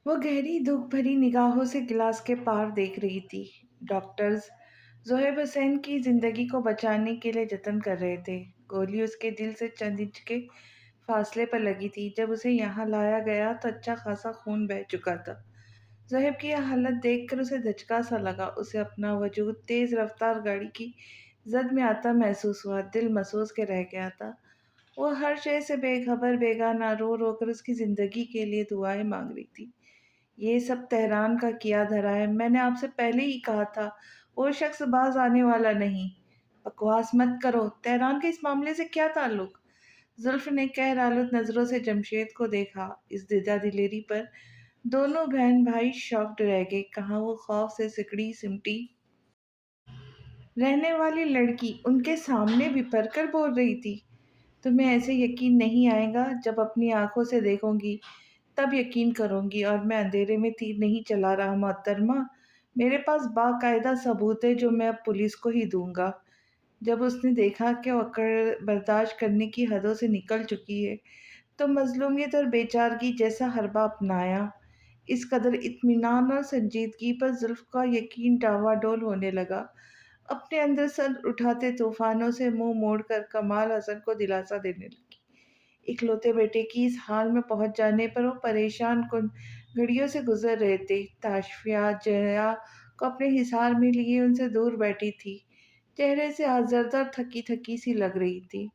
وہ گہری دکھ بھری نگاہوں سے گلاس کے پار دیکھ رہی تھی۔ ڈاکٹرز زہیب حسین کی زندگی کو بچانے کے لیے جتن کر رہے تھے۔ گولی اس کے دل سے چند انچ کے فاصلے پر لگی تھی۔ جب اسے یہاں لایا گیا تو اچھا خاصا خون بہہ چکا تھا۔ زہیب کی یہ حالت دیکھ کر اسے دھچکا سا لگا۔ اسے اپنا وجود تیز رفتار گاڑی کی زد میں آتا محسوس ہوا۔ دل مسوس کے رہ گیا تھا۔ وہ ہر شے سے بے خبر بیگانہ رو رو کر اس کی زندگی کے لیے دعائیں مانگ رہی تھی۔ یہ سب تہران کا کیا دھرا ہے؟ میں نے آپ سے پہلے ہی کہا تھا وہ شخص باز آنے والا نہیں۔ بکواس مت کرو، تہران کے اس معاملے سے کیا تعلق؟ زلف نے قہر آلود نظروں سے جمشید کو دیکھا۔ اس دیدہ دلیری پر دونوں بہن بھائی شاکڈ رہ گئے۔ کہاں وہ خوف سے سکڑی سمٹی رہنے والی لڑکی ان کے سامنے بپھر کر بول رہی تھی۔ تمہیں ایسے یقین نہیں آئے گا، جب اپنی آنکھوں سے دیکھوں گی تب یقین کروں گی، اور میں اندھیرے میں تیر نہیں چلا رہا محترمہ۔ میرے پاس باقاعدہ ثبوت ہے جو میں اب پولیس کو ہی دوں گا۔ جب اس نے دیکھا کہ وہ اکڑ برداشت کرنے کی حدوں سے نکل چکی ہے تو مظلومیت اور بیچارگی جیسا حربہ اپنایا۔ اس قدر اطمینان اور سنجیدگی پر زلف کا یقین ڈاوا ڈول ہونے لگا۔ اپنے اندر سر اٹھاتے طوفانوں سے منہ موڑ کر کمال حسن کو دلاسا دینے لگی۔ اکلوتے بیٹے کی اس حال میں پہنچ جانے پر وہ پریشان کن گھڑیوں سے گزر رہے تھے۔ تاشفیہ جیا کو اپنے حصار میں لیے ان سے دور بیٹھی تھی، چہرے سے آزردہ اور تھکی تھکی سی لگ رہی تھی۔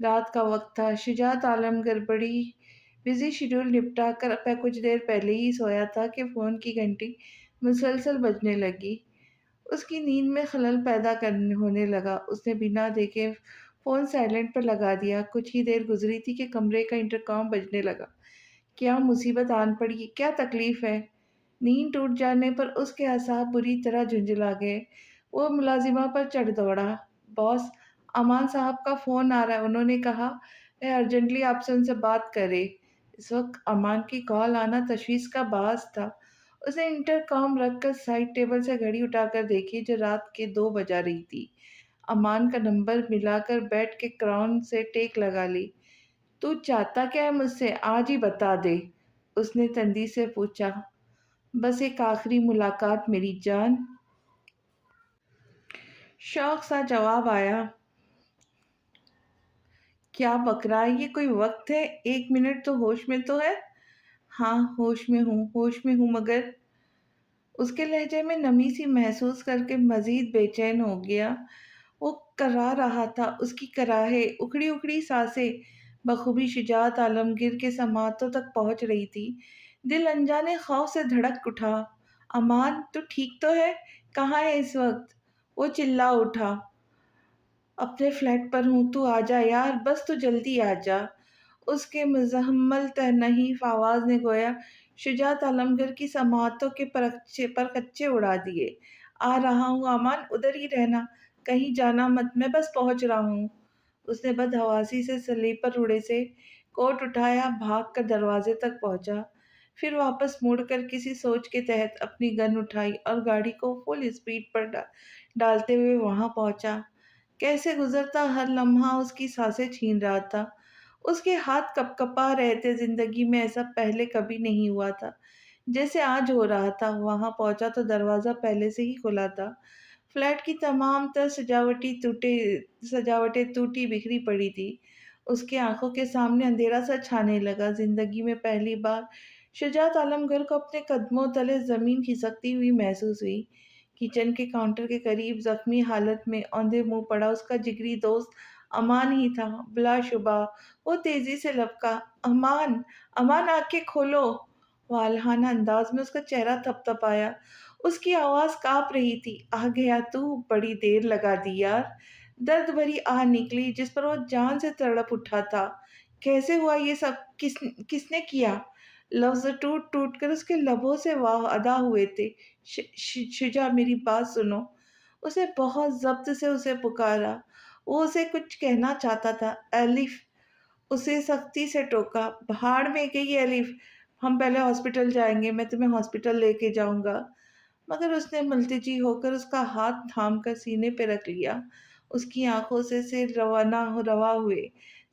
رات کا وقت تھا۔ شجاعت عالم بڑی بزی شیڈول نپٹا کر کچھ دیر پہلے ہی سویا تھا کہ فون کی گھنٹی مسلسل بجنے لگی۔ اس کی نیند میں خلل پیدا ہونے لگا۔ اس نے بنا دیکھے فون سائلنٹ پر لگا دیا۔ کچھ ہی دیر گزری تھی کہ کمرے کا انٹرکام بجنے لگا۔ کیا مصیبت آن پڑی؟ کیا تکلیف ہے؟ نیند ٹوٹ جانے پر اس کے اعصاب بری طرح جھنجھلا گئے۔ وہ ملازمہ پر چڑھ دوڑا۔ باس، امان صاحب کا فون آ رہا ہے، انہوں نے کہا ہے ارجنٹلی آپ سے ان سے بات کرے۔ اس وقت امان کی کال آنا تشویش کا باعث تھا۔ اس نے انٹرکام رکھ کر سائڈ ٹیبل سے گھڑی اٹھا کر دیکھی جو رات کے 2 بجا رہی تھی۔ امان کا نمبر ملا کر بیٹھ کے کراؤن سے ٹیک لگا لی۔ تو چاہتا کیا ہے مجھ سے؟ آج ہی بتا دے، اس نے تندی سے پوچھا۔ بس ایک آخری ملاقات میری جان، شوق سا جواب آیا۔ کیا بک رہا ہے؟ یہ کوئی وقت ہے؟ 1 منٹ تو ہوش میں تو ہے؟ ہاں ہوش میں ہوں، ہوش میں ہوں مگر… اس کے لہجے میں نمی سی محسوس کر کے مزید بے چین ہو گیا۔ وہ کرا رہا تھا، اس کی کراہیں، اکھڑی اکھڑی سانسیں بخوبی شجاعت عالمگیر کے سماعتوں تک پہنچ رہی تھی۔ دل انجانے خوف سے دھڑک اٹھا۔ امان، تو ٹھیک تو ہے؟ کہاں ہے اس وقت؟ وہ چلا اٹھا۔ اپنے فلیٹ پر ہوں، تو آجا یار، بس تو جلدی آجا۔ اس کے مزمل نحیف آواز نے گویا شجاعت عالمگیر کی سماعتوں کے پرخچے اڑا دیے۔ آ رہا ہوں امان، ادھر ہی رہنا، کہیں جانا مت، میں بس پہنچ رہا ہوں۔ اس نے بدحواسی سے سلیپر اڑے سے کوٹ اٹھایا، بھاگ کر دروازے تک پہنچا، پھر واپس مڑ کر کسی سوچ کے تحت اپنی گن اٹھائی اور گاڑی کو فل اسپیڈ پر ڈالتے ہوئے وہاں پہنچا۔ کیسے گزرتا ہر لمحہ اس کی سانسیں چھین رہا تھا۔ اس کے ہاتھ کپ کپا رہے تھے۔ زندگی میں ایسا پہلے کبھی نہیں ہوا تھا جیسے آج ہو رہا تھا۔ وہاں پہنچا تو دروازہ پہلے سے ہی کھلا تھا۔ فلیٹ کی تمام تر سجاوٹیں ٹوٹی بکھری پڑی تھی۔ اس کے آنکھوں کے سامنے اندھیرا سا چھانے لگا۔ زندگی میں پہلی بار شجاعت عالمگیر کو اپنے قدموں تلے زمین کھسکتی ہوئی محسوس ہوئی۔ کچن کے کاؤنٹر کے قریب زخمی حالت میں اوندھے منہ پڑا اس کا جگری دوست امان ہی تھا۔ بلا شبہ وہ تیزی سے لبکا، امان، امان آنکھیں کھولو۔ والہانہ انداز میں اس کا چہرہ تھپ تھپایا۔ اس کی آواز کانپ رہی تھی۔ آ گیا تو؟ بڑی دیر لگا دی یار۔ درد بھری آہ نکلی جس پر وہ جان سے تڑپ اٹھا تھا۔ کیسے ہوا یہ سب؟ کس نے کیا؟ لفظ ٹوٹ ٹوٹ کر اس کے لبوں سے ادا ہوئے تھے۔ شجا، میری بات سنو۔ اس نے بہت ضبط سے اسے پکارا۔ وہ اسے کچھ کہنا چاہتا تھا۔ الف، اسے سختی سے ٹوکا۔ بھاڑ میں گئی الف، ہم پہلے ہاسپٹل جائیں گے، میں تمہیں ہاسپٹل لے کے جاؤں گا۔ مگر اس نے ملتجی ہو کر اس کا ہاتھ تھام کر سینے پہ رکھ لیا۔ اس کی آنکھوں سے روا ہوئے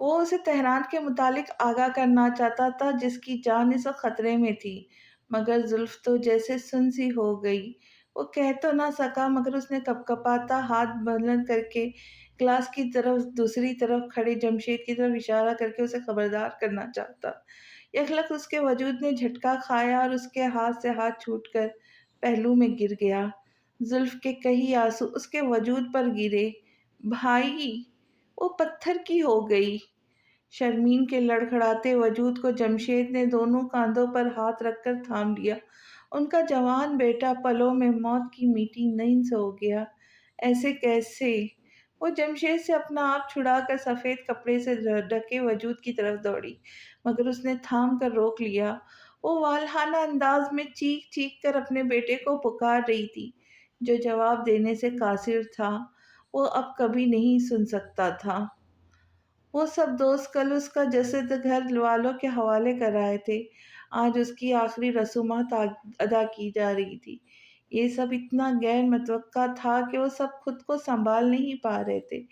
وہ اسے تہران کے متعلق آگاہ کرنا چاہتا تھا جس کی جان اس وقت خطرے میں تھی، مگر زلف تو جیسے سن سی ہو گئی۔ وہ کہہ تو نہ سکا مگر اس نے کپکپاتا ہاتھ بلند کر کے کلاس کی طرف دوسری طرف کھڑے جمشید کی طرف اشارہ کر کے اسے خبردار کرنا چاہتا۔ یکلخت اس کے وجود نے جھٹکا کھایا اور اس کے ہاتھ سے ہاتھ چھوٹ کر پہلو میں گر گیا۔ زلف کے کئی آنسو اس کے وجود پر گرے۔ بھائی! وہ پتھر کی ہو گئی۔ شرمین کے لڑکھڑاتے وجود کو جمشید نے دونوں کاندھوں پر ہاتھ رکھ کر تھام لیا۔ ان کا جوان بیٹا پلوں میں موت کی میٹھی نیند سو گیا۔ ایسے کیسے؟ وہ جمشید سے اپنا آپ چھڑا کر سفید کپڑے سے ڈھکے وجود کی طرف دوڑی، مگر اس نے تھام کر روک لیا۔ وہ والہانہ انداز میں چیخ چیخ کر اپنے بیٹے کو پکار رہی تھی، جو جواب دینے سے قاصر تھا۔ وہ اب کبھی نہیں سن سکتا تھا۔ وہ سب دوست کل اس کا جسد گھر والوں کے حوالے کر آئے تھے۔ آج اس کی آخری رسومات ادا کی جا رہی تھی۔ یہ سب اتنا غیر متوقع تھا کہ وہ سب خود کو سنبھال نہیں پا رہے تھے۔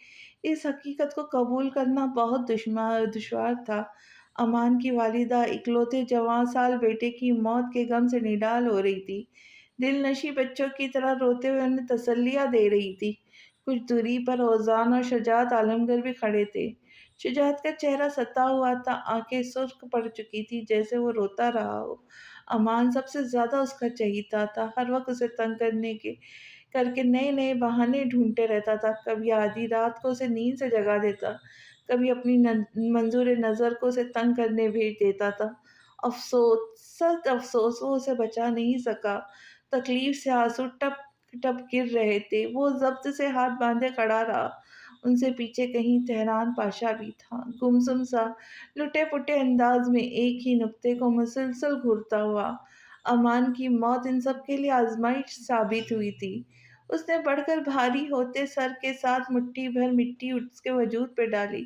اس حقیقت کو قبول کرنا بہت دشوار تھا۔ امان کی والدہ اکلوتے جوان سال بیٹے کی موت کے غم سے نڈال ہو رہی تھی۔ دل نشیں بچوں کی طرح روتے ہوئے انہیں تسلیاں دے رہی تھی۔ کچھ دوری پر اوزان اور شجاعت عالمگیر بھی کھڑے تھے۔ شجاعت کا چہرہ ستا ہوا تھا، آنکھیں سرخ پڑ چکی تھی جیسے وہ روتا رہا ہو۔ امان سب سے زیادہ اس کا چہیتا تھا، ہر وقت اسے تنگ کر کے نئے نئے بہانے ڈھونڈتے رہتا تھا۔ کبھی آدھی رات کو اسے نیند سے جگا دیتا، کبھی اپنی منظور نظر کو اسے تنگ کرنے بھیج دیتا تھا۔ افسوس، سخت افسوس، وہ اسے بچا نہیں سکا۔ تکلیف سے آنسو ٹپ ٹپ گر رہے تھے۔ وہ ضبط سے ہاتھ باندھے کھڑا رہا۔ ان سے پیچھے کہیں تہران پاشا بھی تھا، گمسم سا، لٹے پٹے انداز میں ایک ہی نقطے کو مسلسل گھورتا ہوا۔ امان کی موت ان سب کے لیے آزمائش ثابت ہوئی تھی۔ اس نے بڑھ کر بھاری ہوتے سر کے ساتھ مٹھی بھر مٹی اس کے وجود پہ ڈالی۔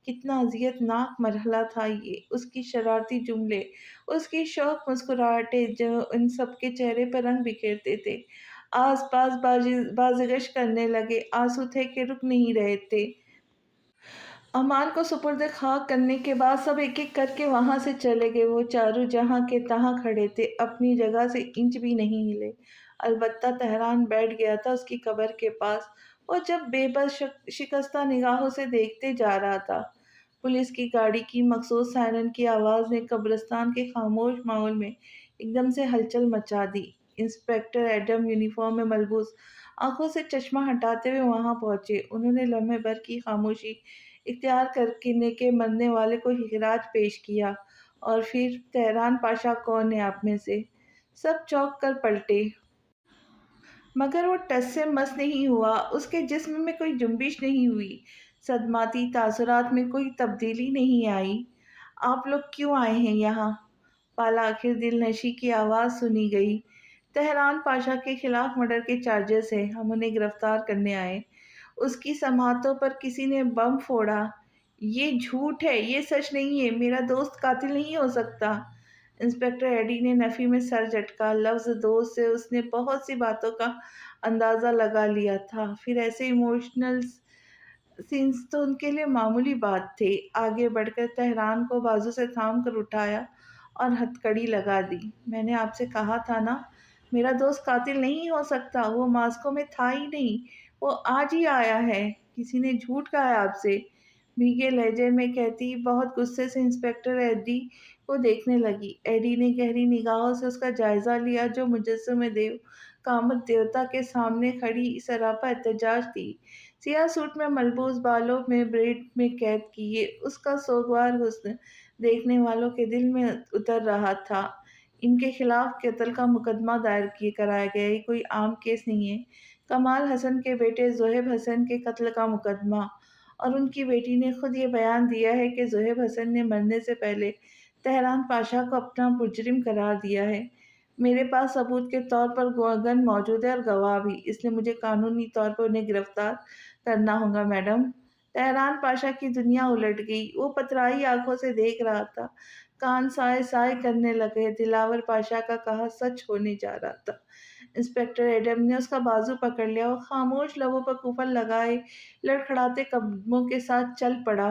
کتنا اذیت ناک مرحلہ تھا یہ! اس کی شرارتی جملے، اس کی شوق مسکراہٹیں جو ان سب کے چہرے پر رنگ بکھیرتے تھے، آس پاس بازگشت کرنے لگے۔ آنسو تھے کہ رک نہیں رہے تھے۔ امان کو سپرد خاک کرنے کے بعد سب ایک ایک کر کے وہاں سے چلے گئے۔ وہ چاروں جہاں کے تہاں کھڑے تھے، اپنی جگہ سے انچ بھی نہیں ہلے۔ البتہ تہران بیٹھ گیا تھا اس کی قبر کے پاس، اور جب بے بس شکستہ نگاہوں سے دیکھتے جا رہا تھا۔ پولیس کی گاڑی کی مخصوص سائرن کی آواز نے قبرستان کے خاموش ماحول میں ایک دم سے ہلچل مچا دی۔ انسپکٹر ایڈم یونیفارم میں ملبوس آنکھوں سے چشمہ ہٹاتے ہوئے وہاں پہنچے۔ انہوں نے لمحے بھر کی خاموشی اختیار کرنے کے مرنے والے کو خراج پیش کیا، اور پھر تہران پاشا کون ہے آپ میں سے؟ سب چونک کر پلٹے۔ مگر وہ ٹس سے مس نہیں ہوا، اس کے جسم میں کوئی جنبش نہیں ہوئی، صدماتی تاثرات میں کوئی تبدیلی نہیں آئی۔ آپ لوگ کیوں آئے ہیں یہاں؟ بالآخر دل نشیں کی آواز سنی گئی۔ تہران پاشا کے خلاف مرڈر کے چارجز ہیں، ہم انہیں گرفتار کرنے آئے۔ اس کی سماعتوں پر کسی نے بم پھوڑا۔ یہ جھوٹ ہے، یہ سچ نہیں ہے، میرا دوست قاتل نہیں ہو سکتا۔ انسپکٹر ایڈی نے نفی میں سر جھٹکا۔ لفظ دوست سے اس نے بہت سی باتوں کا اندازہ لگا لیا تھا، پھر ایسے ایموشنل سینز تو ان کے لیے معمولی بات تھے۔ آگے بڑھ کر تہران کو بازو سے تھام کر اٹھایا اور ہتھکڑی لگا دی۔ میں نے آپ سے کہا تھا نا، میرا دوست قاتل نہیں ہو سکتا، وہ ماسکو میں تھا ہی نہیں، وہ آج ہی آیا ہے۔ کسی نے جھوٹ کہا ہے آپ سے، بھیگے لہجے میں کہتی بہت غصے سے انسپکٹر ایڈی کو دیکھنے لگی۔ ایڈی نے گہری نگاہوں سے اس کا جائزہ لیا، جو مجسمہ دیو کامت دیوتا کے سامنے کھڑی سراپا احتجاج تھی۔ سیاہ سوٹ میں ملبوس، بالوں میں بریڈ میں قید کیے، اس کا سوگوار حسن دیکھنے والوں کے دل میں اتر رہا تھا۔ ان کے خلاف قتل کا مقدمہ دائر کرایا گیا ہے، یہ کوئی عام کیس نہیں ہے۔ کمال حسن کے بیٹے زہیب حسن کے قتل کا مقدمہ، اور ان کی بیٹی نے خود یہ بیان دیا ہے کہ زہیب حسن نے مرنے سے پہلے تہران پاشا کو اپنا مجرم قرار دیا ہے۔ میرے پاس ثبوت کے طور پر گن موجود ہے اور گواہ بھی، اس لیے مجھے قانونی طور پر انہیں گرفتار کرنا ہوگا میڈم۔ تہران پاشا کی دنیا الٹ گئی۔ وہ پترائی آنکھوں سے دیکھ رہا تھا، کان سائے سائے کرنے لگے۔ دلاور پاشا کا کہا سچ ہونے جا رہا تھا۔ انسپکٹر ایڈم نے اس کا بازو پکڑ لیا۔ وہ خاموش لبوں پر قفل لگائے لڑکھڑاتے قدموں کے ساتھ چل پڑا۔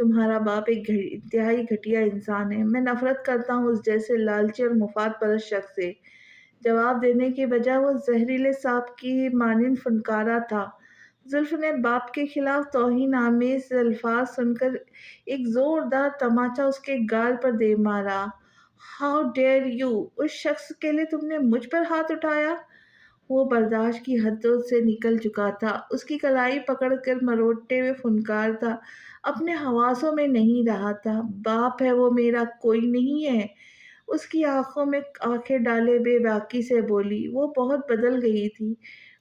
تمہارا باپ ایک انتہائی گھٹیا انسان ہے۔ میں نفرت کرتا ہوں اس جیسے لالچی اور مفاد پرست شخص سے۔ جواب دینے کے بجائے وہ زہریلے سانپ کی مانند فنکارا تھا۔ زلف نے باپ کے خلاف توہین آمیز الفاظ سن کر ایک زوردار تماچا اس کے گال پر دے مارا۔ How dare you! اس شخص کے لیے تم نے مجھ پر ہاتھ اٹھایا؟ وہ برداشت کی حدوں سے نکل چکا تھا، اس کی کلائی پکڑ کر مروڑتے ہوئے فنکار تھا، اپنے حواسوں میں نہیں رہا تھا۔ باپ ہے وہ میرا، کوئی نہیں ہے۔ اس کی آنکھوں میں آنکھیں ڈالے بے باکی سے بولی۔ وہ بہت بدل گئی تھی۔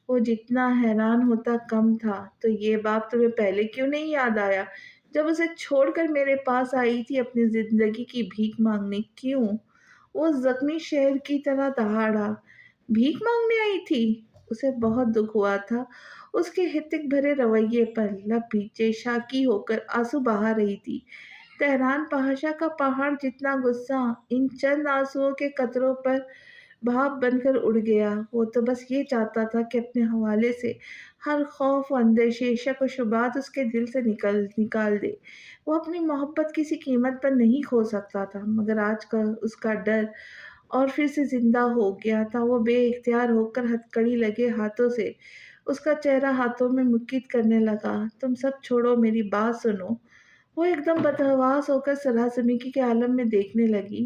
وہ جتنا حیران ہوتا کم تھا۔ تو یہ باپ تمہیں پہلے کیوں نہیں یاد آیا، جب اسے چھوڑ کر میرے پاس آئی تھی اپنی زندگی کی بھیک مانگنے؟ کیوں؟ وہ زخمی شیر کی طرح دہاڑا۔ بھیک مانگنے آئی تھی؟ اسے بہت دکھ ہوا تھا اس کے ہتک بھرے رویے پر۔ لب بھیجے شاکی ہو کر آنسو بہا رہی تھی۔ تہران پاشا کا پہاڑ جتنا غصہ ان چند آنسوؤں کے قطروں پر بھاپ بن کر اڑ گیا۔ وہ تو بس یہ چاہتا تھا کہ اپنے حوالے سے ہر خوف و اندیشے، شک و شبہات اس کے دل سے نکال دے۔ وہ اپنی محبت کسی قیمت پر نہیں کھو سکتا تھا، مگر آج کا اس کا ڈر اور پھر سے زندہ ہو گیا تھا۔ وہ بے اختیار ہو کر ہتھکڑی لگے ہاتھوں سے اس کا چہرہ ہاتھوں میں مکت کرنے لگا۔ تم سب چھوڑو، میری بات سنو۔ وہ ایک دم بدحواس ہو کر سراسیمگی کے عالم میں دیکھنے لگی۔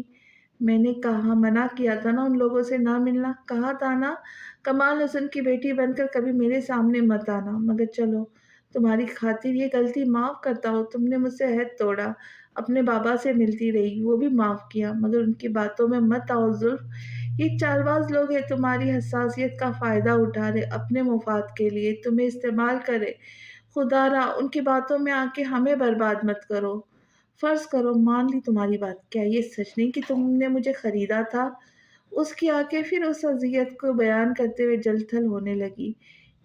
میں نے کہا، منع کیا تھا نا ان لوگوں سے نہ ملنا، کہا تھا نا کمال حسن کی بیٹی بن کر کبھی میرے سامنے مت آنا، مگر چلو تمہاری خاطر یہ غلطی معاف کرتا ہوں۔ تم نے مجھ سے عہد توڑا، اپنے بابا سے ملتی رہی، وہ بھی معاف کیا، مگر ان کی باتوں میں مت آؤ زلف۔ یہ چالباز لوگ ہیں، تمہاری حساسیت کا فائدہ اٹھا رہے اپنے مفاد کے لیے، تمہیں استعمال کرے۔ خدا را ان کی باتوں میں آ کے ہمیں برباد مت کرو۔ فرض کرو مان لی تمہاری بات، کیا یہ سچ نہیں کہ تم نے مجھے خریدا تھا؟ اس کی آنکھیں پھر اس اذیت کو بیان کرتے ہوئے جل تھل ہونے لگی۔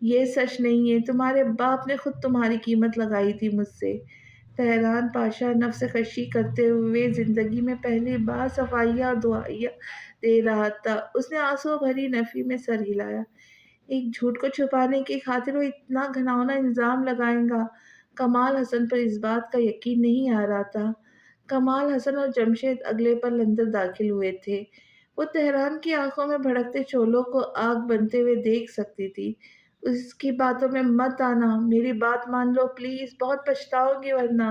یہ سچ نہیں ہے، تمہارے باپ نے خود تمہاری قیمت لگائی تھی مجھ سے۔ تہران پاشا نفس کشی کرتے ہوئے زندگی میں پہلی بار صفائیاں اور دعائیاں دے رہا تھا۔ اس نے آنسو بھری نفی میں سر ہلایا۔ ایک جھوٹ کو چھپانے کی خاطر وہ اتنا گھناؤنا الزام لگائے گا؟ کمال حسن پر اس بات کا یقین نہیں آ رہا تھا۔ کمال حسن اور جمشید اگلے پل اندر داخل ہوئے تھے۔ وہ تہران کی آنکھوں میں بھڑکتے شعلوں کو آگ بنتے ہوئے دیکھ سکتی تھی۔ اس کی باتوں میں مت آنا، میری بات مان لو پلیز، بہت پچھتاؤ گی ورنہ۔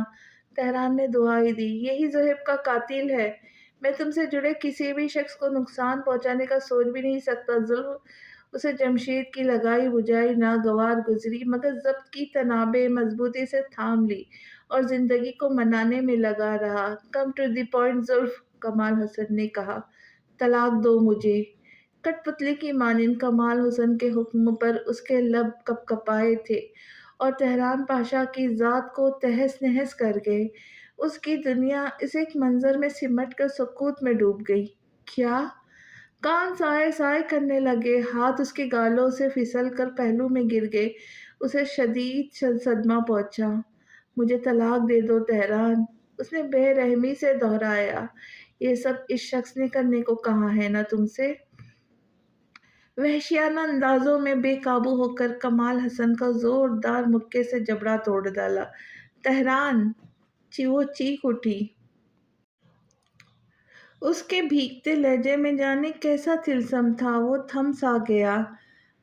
تہران نے دہائی دی، یہی زہیب کا قاتل ہے۔ میں تم سے جڑے کسی بھی شخص کو نقصان پہنچانے کا سوچ بھی نہیں سکتا زلف۔ اسے جمشید کی لگائی بجھائی ناگوار گزری، مگر ضبط کی تنابیں مضبوطی سے تھام لی اور زندگی کو منانے میں لگا رہا۔ کم ٹو دی پوائنٹ زلف، کمال حسن نے کہا، طلاق دو مجھے۔ کٹ پتلی کی مانند کمال حسن کے حکم پر اس کے لب کپ کپائے تھے اور تہران پاشا کی ذات کو تہس نہس کر گئے۔ اس کی دنیا اس ایک منظر میں سمٹ کر سکوت میں ڈوب گئی۔ کیا؟ کان سائے سائے کرنے لگے، ہاتھ اس کے گالوں سے پھسل کر پہلو میں گر گئے۔ اسے شدید صدمہ پہنچا۔ مجھے طلاق دے دو تہران، اس نے بے رحمی سے دہرایا۔ یہ سب اس شخص نے کرنے کو کہا ہے نا تم سے؟ وحشیانہ اندازوں میں بے قابو ہو کر کمال حسن کا زوردار مکے سے جبڑا توڑ ڈالا۔ تہران! وہ چیخ اٹھی۔ اس کے بھیگتے لہجے میں جانے کیسا طلسم تھا۔ وہ تھم سا گیا۔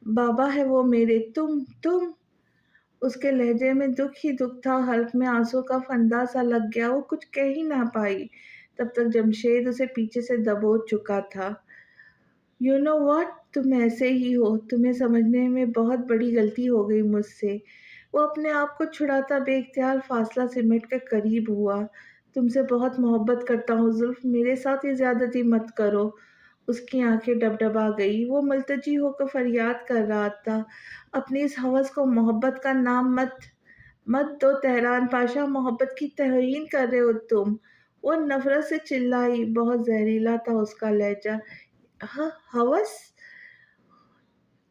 بابا ہے وہ میرے، تم۔ اس کے لہجے میں دکھ ہی دکھ تھا، حلق میں آنسو کا فندا سا لگ گیا۔ وہ کچھ کہہ ہی نہ پائی، تب تک جمشید اسے پیچھے سے دبوچ چکا تھا۔ یو نو واٹ، تم ایسے ہی ہو، تمہیں سمجھنے میں بہت بڑی غلطی ہو گئی مجھ سے۔ وہ اپنے آپ کو چھڑاتا بے اختیار فاصلہ سمیٹ کر قریب ہوا۔ تم سے بہت محبت کرتا ہوں زلف، میرے ساتھ یہ زیادتی مت کرو۔ اس کی آنکھیں ڈبڈبا گئی۔ وہ ملتجی ہو کر فریاد کر رہا تھا، اپنی اس ہوس کو محبت کا نام مت دو تہران پاشا، محبت کی توہین کر رہے ہو تم۔ وہ نفرت سے چلائی، بہت زہریلا تھا اس کا لہجہ۔ ہوس؟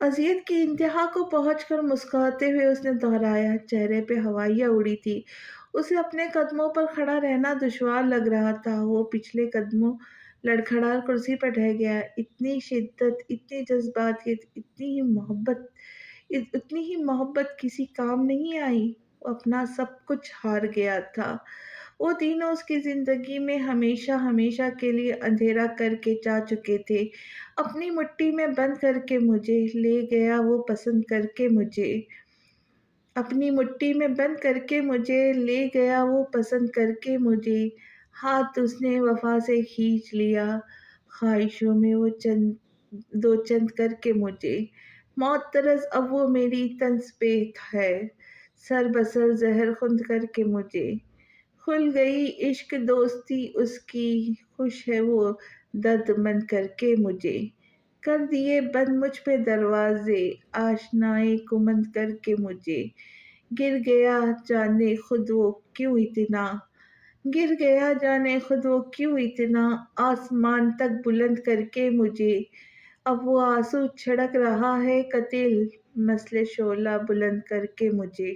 اذیت کی انتہا کو پہنچ کر مسکراتے ہوئے اس نے دہرایا۔ چہرے پہ ہوائیاں اڑی تھی۔ اسے اپنے قدموں پر کھڑا رہنا دشوار لگ رہا تھا۔ وہ پچھلے قدموں لڑکھڑا کرسی پر ڈھہ گیا۔ اتنی شدت، اتنی جذباتیت، اتنی ہی محبت کسی کام نہیں آئی۔ وہ اپنا سب کچھ ہار گیا تھا۔ وہ دنوں اس کی زندگی میں ہمیشہ ہمیشہ کے لیے اندھیرا کر کے جا چکے تھے۔ اپنی مٹھی میں بند کر کے مجھے لے گیا وہ پسند کر کے مجھے، اپنی مٹھی میں بند کر کے مجھے لے گیا وہ پسند کر کے مجھے، ہاتھ اس نے وفا سے کھینچ لیا خواہشوں میں وہ چند دو چند کر کے مجھے، موت طرز اب وہ میری طنز پہ ہے، سر بسر زہر خند کر کے مجھے، کھل گئی عشق دوستی اس کی، خوش ہے وہ درد مند کر کے مجھے، کر دیے بند مجھ پہ دروازے آشنائے کمند کر کے مجھے، گر گیا جانے خود وہ کیوں اتنا، گر گیا جانے خود وہ کیوں اتنا، آسمان تک بلند کر کے مجھے، اب وہ آنسو چھڑک رہا ہے قاتل مثل شعلہ بلند کر کے مجھے۔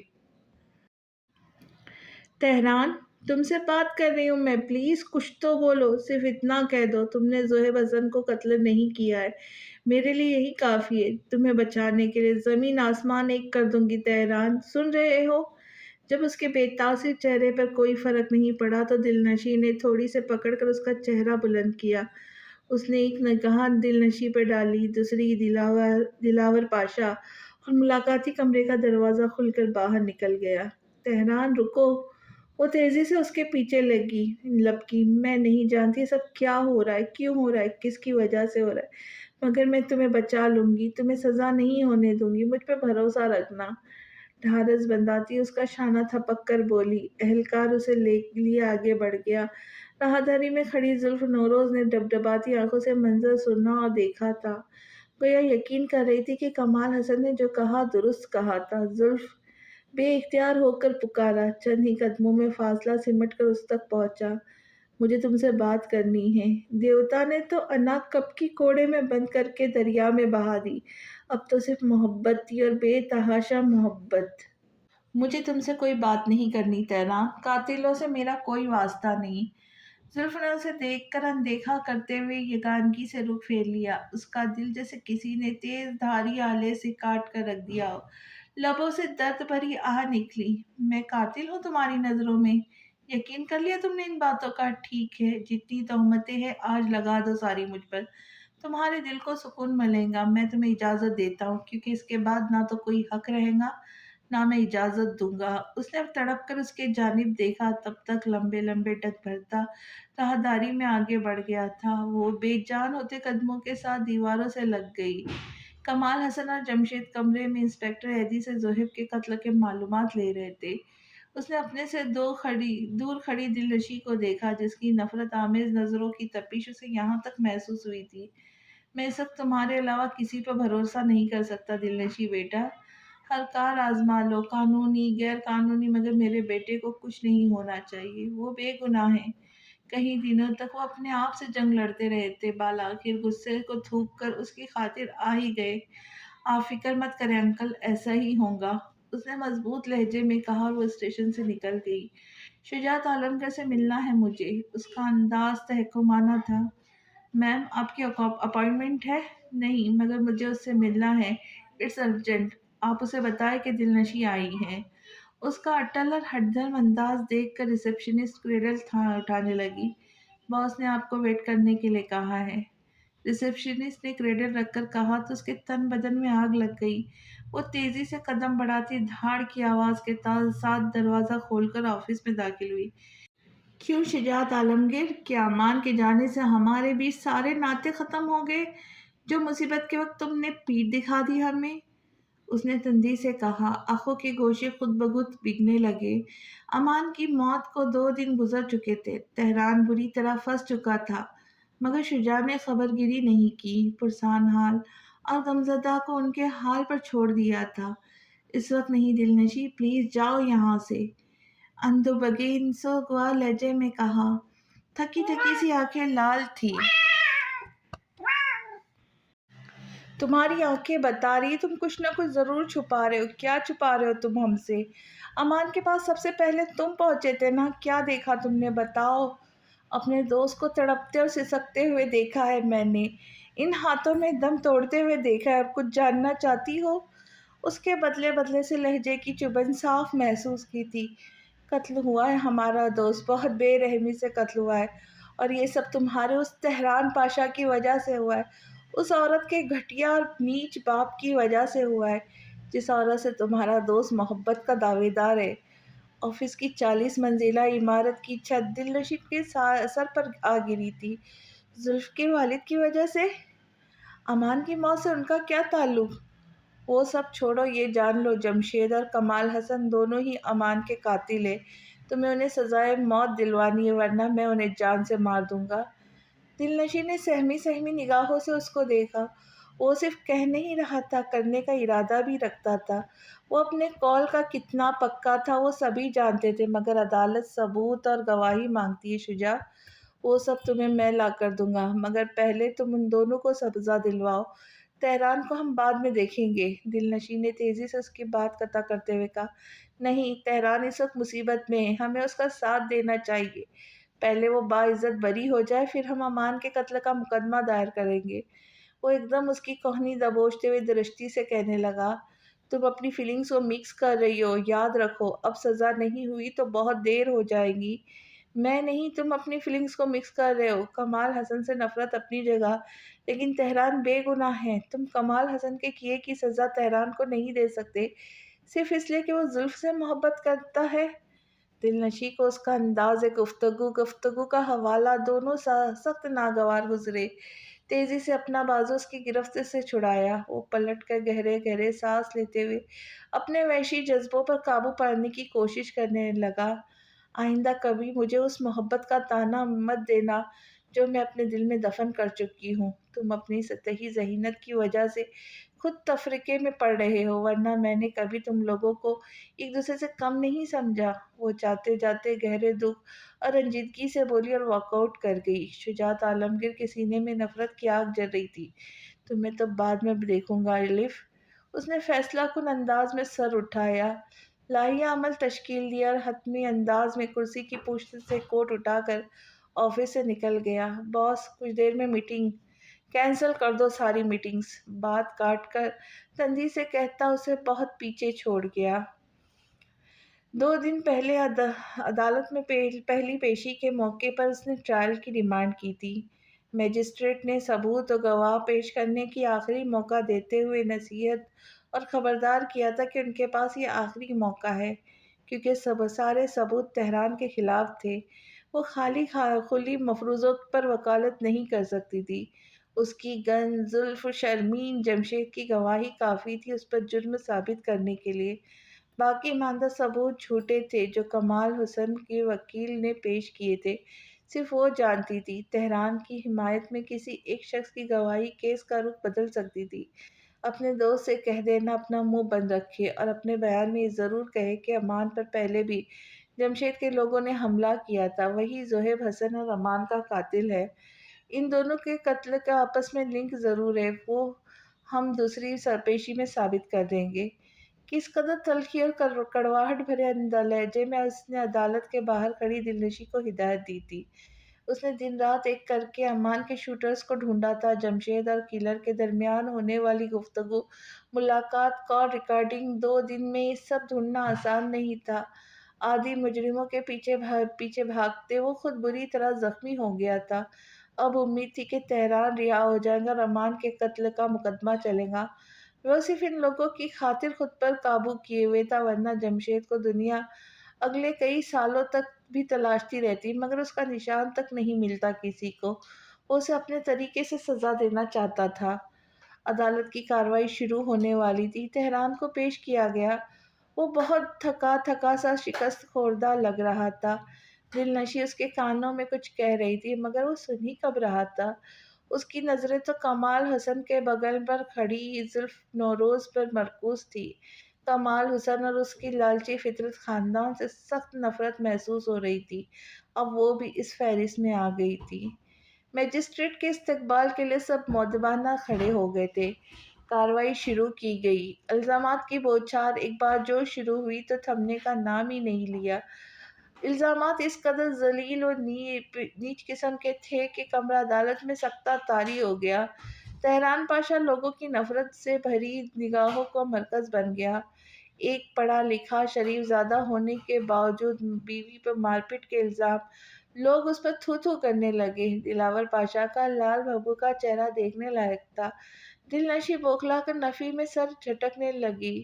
تہران: تم سے بات کر رہی ہوں میں، پلیز کچھ تو بولو، صرف اتنا کہہ دو تم نے زوہب حسن کو قتل نہیں کیا ہے، میرے لیے یہی کافی ہے، تمہیں بچانے کے لیے زمین آسمان ایک کر دوں گی۔ تہران: سن رہے ہو؟ جب اس کے بے تاثیر چہرے پر کوئی فرق نہیں پڑا تو دلنشیں نے تھوڑی سے پکڑ کر اس کا چہرہ بلند کیا، اس نے ایک نگاہ دلنشیں پہ ڈالی، دوسری دلاور پاشا، اور ملاقاتی کمرے کا دروازہ کھل کر باہر نکل گیا۔ تہران: رکو! وہ تیزی سے اس کے پیچھے لپکی، میں نہیں جانتی سب کیا ہو رہا ہے، کیوں ہو رہا ہے، کس کی وجہ سے ہو رہا ہے، مگر میں تمہیں بچا لوں گی، تمہیں سزا نہیں ہونے دوں گی، مجھ پہ بھروسہ رکھنا۔ ڈھارس بندھاتی اس کا شانہ تھپک کر بولی۔ اہلکار اسے لیے آگے بڑھ گیا۔ راہداری میں کھڑی زلف نوروز نے ڈبڈباتی آنکھوں سے منظر سنا اور دیکھا تھا، گویا یقین کر رہی تھی کہ کمال حسن نے جو کہا درست کہا تھا۔ زلف بے اختیار ہو کر پکارا، چند ہی قدموں میں فاصلہ سمٹ کر اس تک پہنچا۔ مجھے تم سے بات کرنی ہے۔ دیوتا نے تو انا کب کی کوڑے میں بند کر کے دریا میں بہا دی، اب تو صرف محبت تھی اور بے تحاشا محبت۔ مجھے تم سے کوئی بات نہیں کرنی تہران، قاتلوں سے میرا کوئی واسطہ نہیں۔ زلف نے اسے دیکھ کر اندیکھا کرتے ہوئے یگانگی سے رخ پھیر لیا، اس کا دل جیسے کسی نے تیز دھاری آلے سے کاٹ کر رکھ دیا ہو۔ لبوں سے درد بھری آہ نکلی۔ میں قاتل ہوں تمہاری نظروں میں؟ یقین کر لیا تم نے ان باتوں کا؟ ٹھیک ہے، جتنی تہمتیں ہیں آج لگا دو ساری مجھ پر، تمہارے دل کو سکون ملے گا، میں تمہیں اجازت دیتا ہوں، کیونکہ اس کے بعد نہ تو کوئی حق رہے گا نہ میں اجازت دوں گا۔ اس نے تڑپ کر اس کے جانب دیکھا، تب تک لمبے لمبے ڈگ بھرتا راہداری میں آگے بڑھ گیا تھا۔ وہ بے جان ہوتے قدموں کے ساتھ دیواروں سے لگ گئی۔ کمال حسن اور جمشید کمرے میں انسپکٹر ہیدی سے زوہب کے قتل کے معلومات لے رہے تھے۔ اس نے اپنے سے دور کھڑی دلنشیں کو دیکھا، جس کی نفرت آمیز نظروں کی تپش اسے یہاں تک محسوس ہوئی تھی۔ میں اس وقت تمہارے علاوہ کسی پر بھروسہ نہیں کر سکتا دلنشیں بیٹا، ہر کار آزما لو، قانونی غیر قانونی، مگر میرے بیٹے کو کچھ نہیں ہونا چاہیے، وہ بے گناہ ہے۔ کئی دنوں تک وہ اپنے آپ سے جنگ لڑتے رہے تھے، بالآخر غصے کو تھوک کر اس کی خاطر آ ہی گئے۔ آپ فکر مت کریں انکل، ایسا ہی ہوگا، اس نے مضبوط لہجے میں کہا اور وہ اسٹیشن سے نکل گئی۔ شجاعت عالمگیر سے ملنا ہے مجھے، اس کا انداز تحکمانہ تھا۔ میم، آپ کی اپائنٹمنٹ ہے؟ نہیں، مگر مجھے اس سے ملنا ہے، اٹس ارجنٹ، آپ اسے بتائیں کہ دلنشیں آئی ہیں۔ اس کا اٹل اور ہٹ دھرم انداز دیکھ کر ریسیپشنسٹ کریڈل اٹھانے لگی۔ باس نے آپ کو ویٹ کرنے کے لیے کہا ہے۔ ریسیپشنسٹ نے کریڈل رکھ کر کہا تو اس کے تن بدن میں آگ لگ گئی۔ وہ تیزی سے قدم بڑھاتی دھاڑ کی آواز کے ساتھ دروازہ کھول کر آفس میں داخل ہوئی۔ کیوں شجاعت عالمگیر، کیا امان کے جانے سے ہمارے بیچ سارے ناطے ختم ہو گئے؟ جو مصیبت کے وقت تم نے پیٹھ دکھا دی ہمیں، اس نے تندی سے کہا۔ آنکھوں کے گوشے خود بخود بھیگنے لگے۔ امان کی موت کو 2 دن گزر چکے تھے، تہران بری طرح پھنس چکا تھا، مگر شجاع نے خبر گیری نہیں کی، پرسان حال اور غمزدہ کو ان کے حال پر چھوڑ دیا تھا۔ اس وقت نہیں دلنشیں، پلیز جاؤ یہاں سے، اندوبگین سوگوار لہجے میں کہا۔ تھکی تھکی سی آنکھیں لال تھی۔ تمہاری آنکھیں بتا رہی تم کچھ نہ کچھ ضرور چھپا رہے ہو، کیا چھپا رہے ہو تم ہم سے؟ امان کے پاس سب سے پہلے تم پہنچے تھے نا، کیا دیکھا تم نے بتاؤ؟ اپنے دوست کو تڑپتے اور سسکتے ہوئے دیکھا ہے میں نے، ان ہاتھوں میں دم توڑتے ہوئے دیکھا ہے، اور کچھ جاننا چاہتی ہو؟ اس کے بدلے بدلے سے لہجے کی چبھن صاف محسوس کی تھی۔ قتل ہوا ہے ہمارا دوست، بہت بے رحمی سے قتل ہوا ہے، اور یہ سب تمہارے اس تہران پاشا کی وجہ سے ہوا ہے، اس عورت کے گھٹیا اور نیچ باپ کی وجہ سے ہوا ہے، جس عورت سے تمہارا دوست محبت کا دعوے دار ہے۔ آفس کی 40 منزلہ عمارت کی چھت دل نشین کے سر پر آ گری تھی۔ زلف کے والد کی وجہ سے؟ امان کی موت سے ان کا کیا تعلق؟ وہ سب چھوڑو، یہ جان لو جمشید اور کمال حسن دونوں ہی امان کے قاتل ہیں۔ تمہیں انہیں سزائے موت دلوانی ہے، ورنہ میں انہیں جان سے مار دوں گا۔ دل نشین نے سہمی سہمی نگاہوں سے اس کو دیکھا۔ وہ صرف کہہ نہیں رہا تھا، کرنے کا ارادہ بھی رکھتا تھا۔ وہ اپنے قول کا کتنا پکا تھا وہ سبھی جانتے تھے، مگر عدالت ثبوت اور گواہی مانگتی ہے شجاع۔ وہ سب تمہیں میں لا کر دوں گا، مگر پہلے تم ان دونوں کو سزا دلواؤ۔ تہران کو ہم بعد میں دیکھیں گے۔ دل نشین نے تیزی سے اس کی بات قطع کرتے ہوئے کہا، نہیں، تہران اس وقت مصیبت میں ہے، ہمیں اس کا ساتھ دینا چاہیے۔ پہلے وہ باعزت بری ہو جائے، پھر ہم امان کے قتل کا مقدمہ دائر کریں گے۔ وہ ایک دم اس کی کوہنی دبوچتے ہوئے درشتی سے کہنے لگا، تم اپنی فیلنگز کو مکس کر رہی ہو، یاد رکھو اب سزا نہیں ہوئی تو بہت دیر ہو جائے گی۔ میں نہیں، تم اپنی فیلنگز کو مکس کر رہے ہو۔ کمال حسن سے نفرت اپنی جگہ، لیکن تہران بے گناہ ہے۔ تم کمال حسن کے کیے کی سزا تہران کو نہیں دے سکتے، صرف اس لیے کہ وہ زلف سے محبت کرتا ہے۔ دل نشیں کو اس کا انداز گفتگو کا حوالہ دونوں سخت ناگوار گزرے۔ تیزی سے اپنا بازو اس کی گرفت سے چھڑایا۔ وہ پلٹ کر گہرے گہرے سانس لیتے ہوئے اپنے وحشی جذبوں پر قابو پانے کی کوشش کرنے لگا۔ آئندہ کبھی مجھے اس محبت کا طعنہ مت دینا جو میں اپنے دل میں دفن کر چکی ہوں۔ تم اپنی سطحی ذہنیت کی وجہ سے خود تفرقے میں پڑ رہے ہو، ورنہ میں نے کبھی تم لوگوں کو ایک دوسرے سے کم نہیں سمجھا۔ وہ جاتے جاتے گہرے دکھ اور رنجیدگی سے بولی اور واک آؤٹ کر گئی۔ شجاعت عالمگیر کے سینے میں نفرت کی آگ جل رہی تھی۔ تمہیں تو بعد میں دیکھوں گا الف۔ اس نے فیصلہ کن انداز میں سر اٹھایا، لائحہ عمل تشکیل دیا اور حتمی انداز میں کرسی کی پشت سے کوٹ اٹھا کر آفس سے نکل گیا۔ باس، کچھ دیر میں میٹنگ کینسل کر دو، ساری میٹنگز۔ بات کاٹ کر تندی سے کہتا اسے بہت پیچھے چھوڑ گیا۔ 2 دن پہلے عدالت میں پہلی پیشی کے موقع پر اس نے ٹرائل کی ڈیمانڈ کی تھی۔ میجسٹریٹ نے ثبوت و گواہ پیش کرنے کی آخری موقع دیتے ہوئے نصیحت اور خبردار کیا تھا کہ ان کے پاس یہ آخری موقع ہے، کیونکہ سارے ثبوت تہران کے خلاف تھے۔ وہ خالی خلی مفروضوں پر وکالت نہیں کر سکتی تھی۔ اس کی گن، زلف، شرمین جمشید کی گواہی کافی تھی اس پر جرم ثابت کرنے کے لیے۔ باقی ماندہ ثبوت جھوٹے تھے جو کمال حسن کے وکیل نے پیش کیے تھے، صرف وہ جانتی تھی۔ تہران کی حمایت میں کسی ایک شخص کی گواہی کیس کا رخ بدل سکتی تھی۔ اپنے دوست سے کہہ دینا اپنا منہ بند رکھے، اور اپنے بیان میں یہ ضرور کہے کہ امان پر پہلے بھی جمشید کے لوگوں نے حملہ کیا تھا، وہی زہیب حسن اور امان کا قاتل ہے۔ ان دونوں کے قتل کا آپس میں لنک ضرور ہے، وہ ہم دوسری پیشی میں ثابت کر دیں گے۔ کس قدر تلخی اور کڑواہٹ بھرے لہجے میں اس نے عدالت کے باہر کھڑی دلنشیں کو ہدایت دی تھی۔ اس نے دن رات ایک کر کے امان کے شوٹرز کو ڈھونڈا تھا۔ جمشید اور کلر کے درمیان ہونے والی گفتگو، ملاقات، کال ریکارڈنگ، 2 دن میں یہ سب ڈھونڈنا آسان نہیں تھا۔ عادی مجرموں کے پیچھے بھاگتے وہ خود بری طرح زخمی ہو گیا تھا۔ اب امید تھی کہ تہران رہا ہو جائے گا اور امان کے قتل کا مقدمہ چلے گا۔ وہ صرف ان لوگوں کی خاطر خود پر قابو کیے ہوئے تھا، ورنہ جمشید کو دنیا اگلے کئی سالوں تک بھی تلاشتی رہتی، مگر اس کا نشان تک نہیں ملتا کسی کو۔ وہ اسے اپنے طریقے سے سزا دینا چاہتا تھا۔ عدالت کی کارروائی شروع ہونے والی تھی۔ تہران کو پیش کیا گیا۔ وہ بہت تھکا سا شکست خوردہ لگ رہا تھا۔ دل نشیں اس کے کانوں میں کچھ کہہ رہی تھی، مگر وہ سن ہی کب رہا تھا۔ اس کی نظریں تو کمال حسن کے بغل پر کھڑی زلف نوروز پر مرکوز تھی۔ کمال حسن اور اس کی لالچی فطرت خاندان سے سخت نفرت محسوس ہو رہی تھی، اب وہ بھی اس فہرست میں آ گئی تھی۔ میجسٹریٹ کے استقبال کے لیے سب مؤدبانہ کھڑے ہو گئے تھے۔ کارروائی شروع کی گئی۔ الزامات کی بوچھار ایک بار جو شروع ہوئی تو تھمنے کا نام ہی نہیں لیا۔ الزامات اس قدر ذلیل و نیچ قسم کے تھے کہ کمرہ عدالت میں سکتہ طاری ہو گیا۔ تہران پاشا لوگوں کی نفرت سے بھری نگاہوں کا مرکز بن گیا۔ ایک پڑھا لکھا شریف زادہ ہونے کے باوجود بیوی پر مار پیٹ کے الزام۔ لوگ اس پر تھو تھو کرنے لگے۔ دلاور پاشا کا لال بھبو کا چہرہ دیکھنے لائق تھا۔ دل نشیں بوکھلا کر نفی میں سر جھٹکنے لگی۔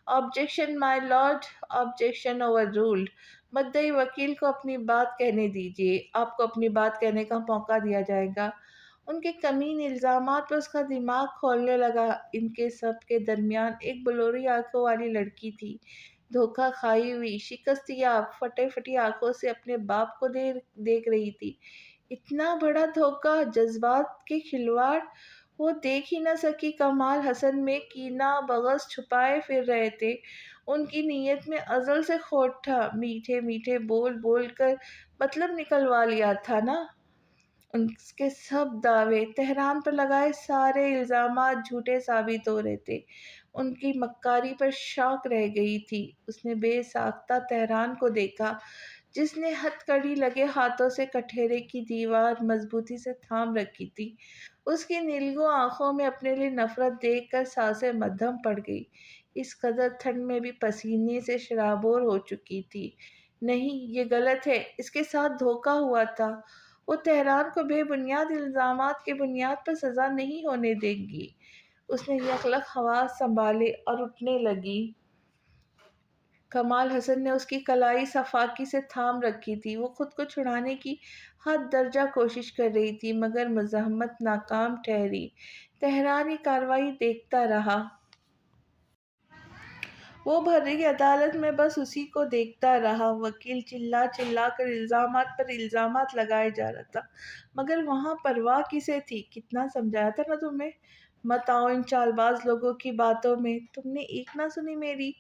آبجیکشن مائی لارڈ، آبجیکشن اوور رولڈ۔ مدعی وکیل کو اپنی بات کہنے دیجیے، آپ کو اپنی بات کہنے کا موقع دیا جائے گا۔ ان کے کمین الزامات پر اس کا دماغ کھولنے لگا۔ ان کے سب کے درمیان ایک بلوری آنکھوں والی لڑکی تھی، دھوکہ کھائی ہوئی، شکست یاب، پھٹی پھٹی آنکھوں سے اپنے باپ کو دیکھ رہی تھی۔ اتنا بڑا دھوکہ، جذبات کے کھلواڑ! وہ دیکھ ہی نہ سکی کمال حسن میں کینہ بغض چھپائے پھر رہے تھے۔ ان کی نیت میں ازل سے کھوٹ تھا، میٹھے میٹھے بول بول کر مطلب نکلوا لیا تھا نا۔ ان کے سب دعوے، تہران پر لگائے سارے الزامات جھوٹے ثابت ہو رہے تھے۔ ان کی مکاری پر شاک رہ گئی تھی۔ اس نے بے ساختہ تہران کو دیکھا، جس نے ہتھ کڑی لگے ہاتھوں سے کٹہرے کی دیوار مضبوطی سے تھام رکھی تھی۔ اس کی نیلگوں آنکھوں میں اپنے لیے نفرت دیکھ کر سانسیں مدھم پڑ گئی۔ اس قدر ٹھنڈ میں بھی پسینے سے شرابور ہو چکی تھی۔ نہیں، یہ غلط ہے، اس کے ساتھ دھوکہ ہوا تھا۔ وہ تہران کو بے بنیاد الزامات کے بنیاد پر سزا نہیں ہونے دے گی۔ اس نے یکلخت حواس سنبھالے اور اٹھنے لگی۔ کمال حسن نے اس کی کلائی صفاقی سے تھام رکھی تھی۔ وہ خود کو چھڑانے کی حد درجہ کوشش کر رہی تھی، مگر مزاحمت ناکام ٹھہری۔ تہران یہ کارروائی دیکھتا رہا۔ وہ بھری عدالت میں بس اسی کو دیکھتا رہا۔ وکیل چلا چلا کر الزامات پر الزامات لگائے جا رہا تھا، مگر وہاں پرواہ کسے تھی؟ کتنا سمجھایا تھا نا تمہیں، مت آؤ ان چال باز لوگوں کی باتوں میں، تم نے ایک نہ سنی میری،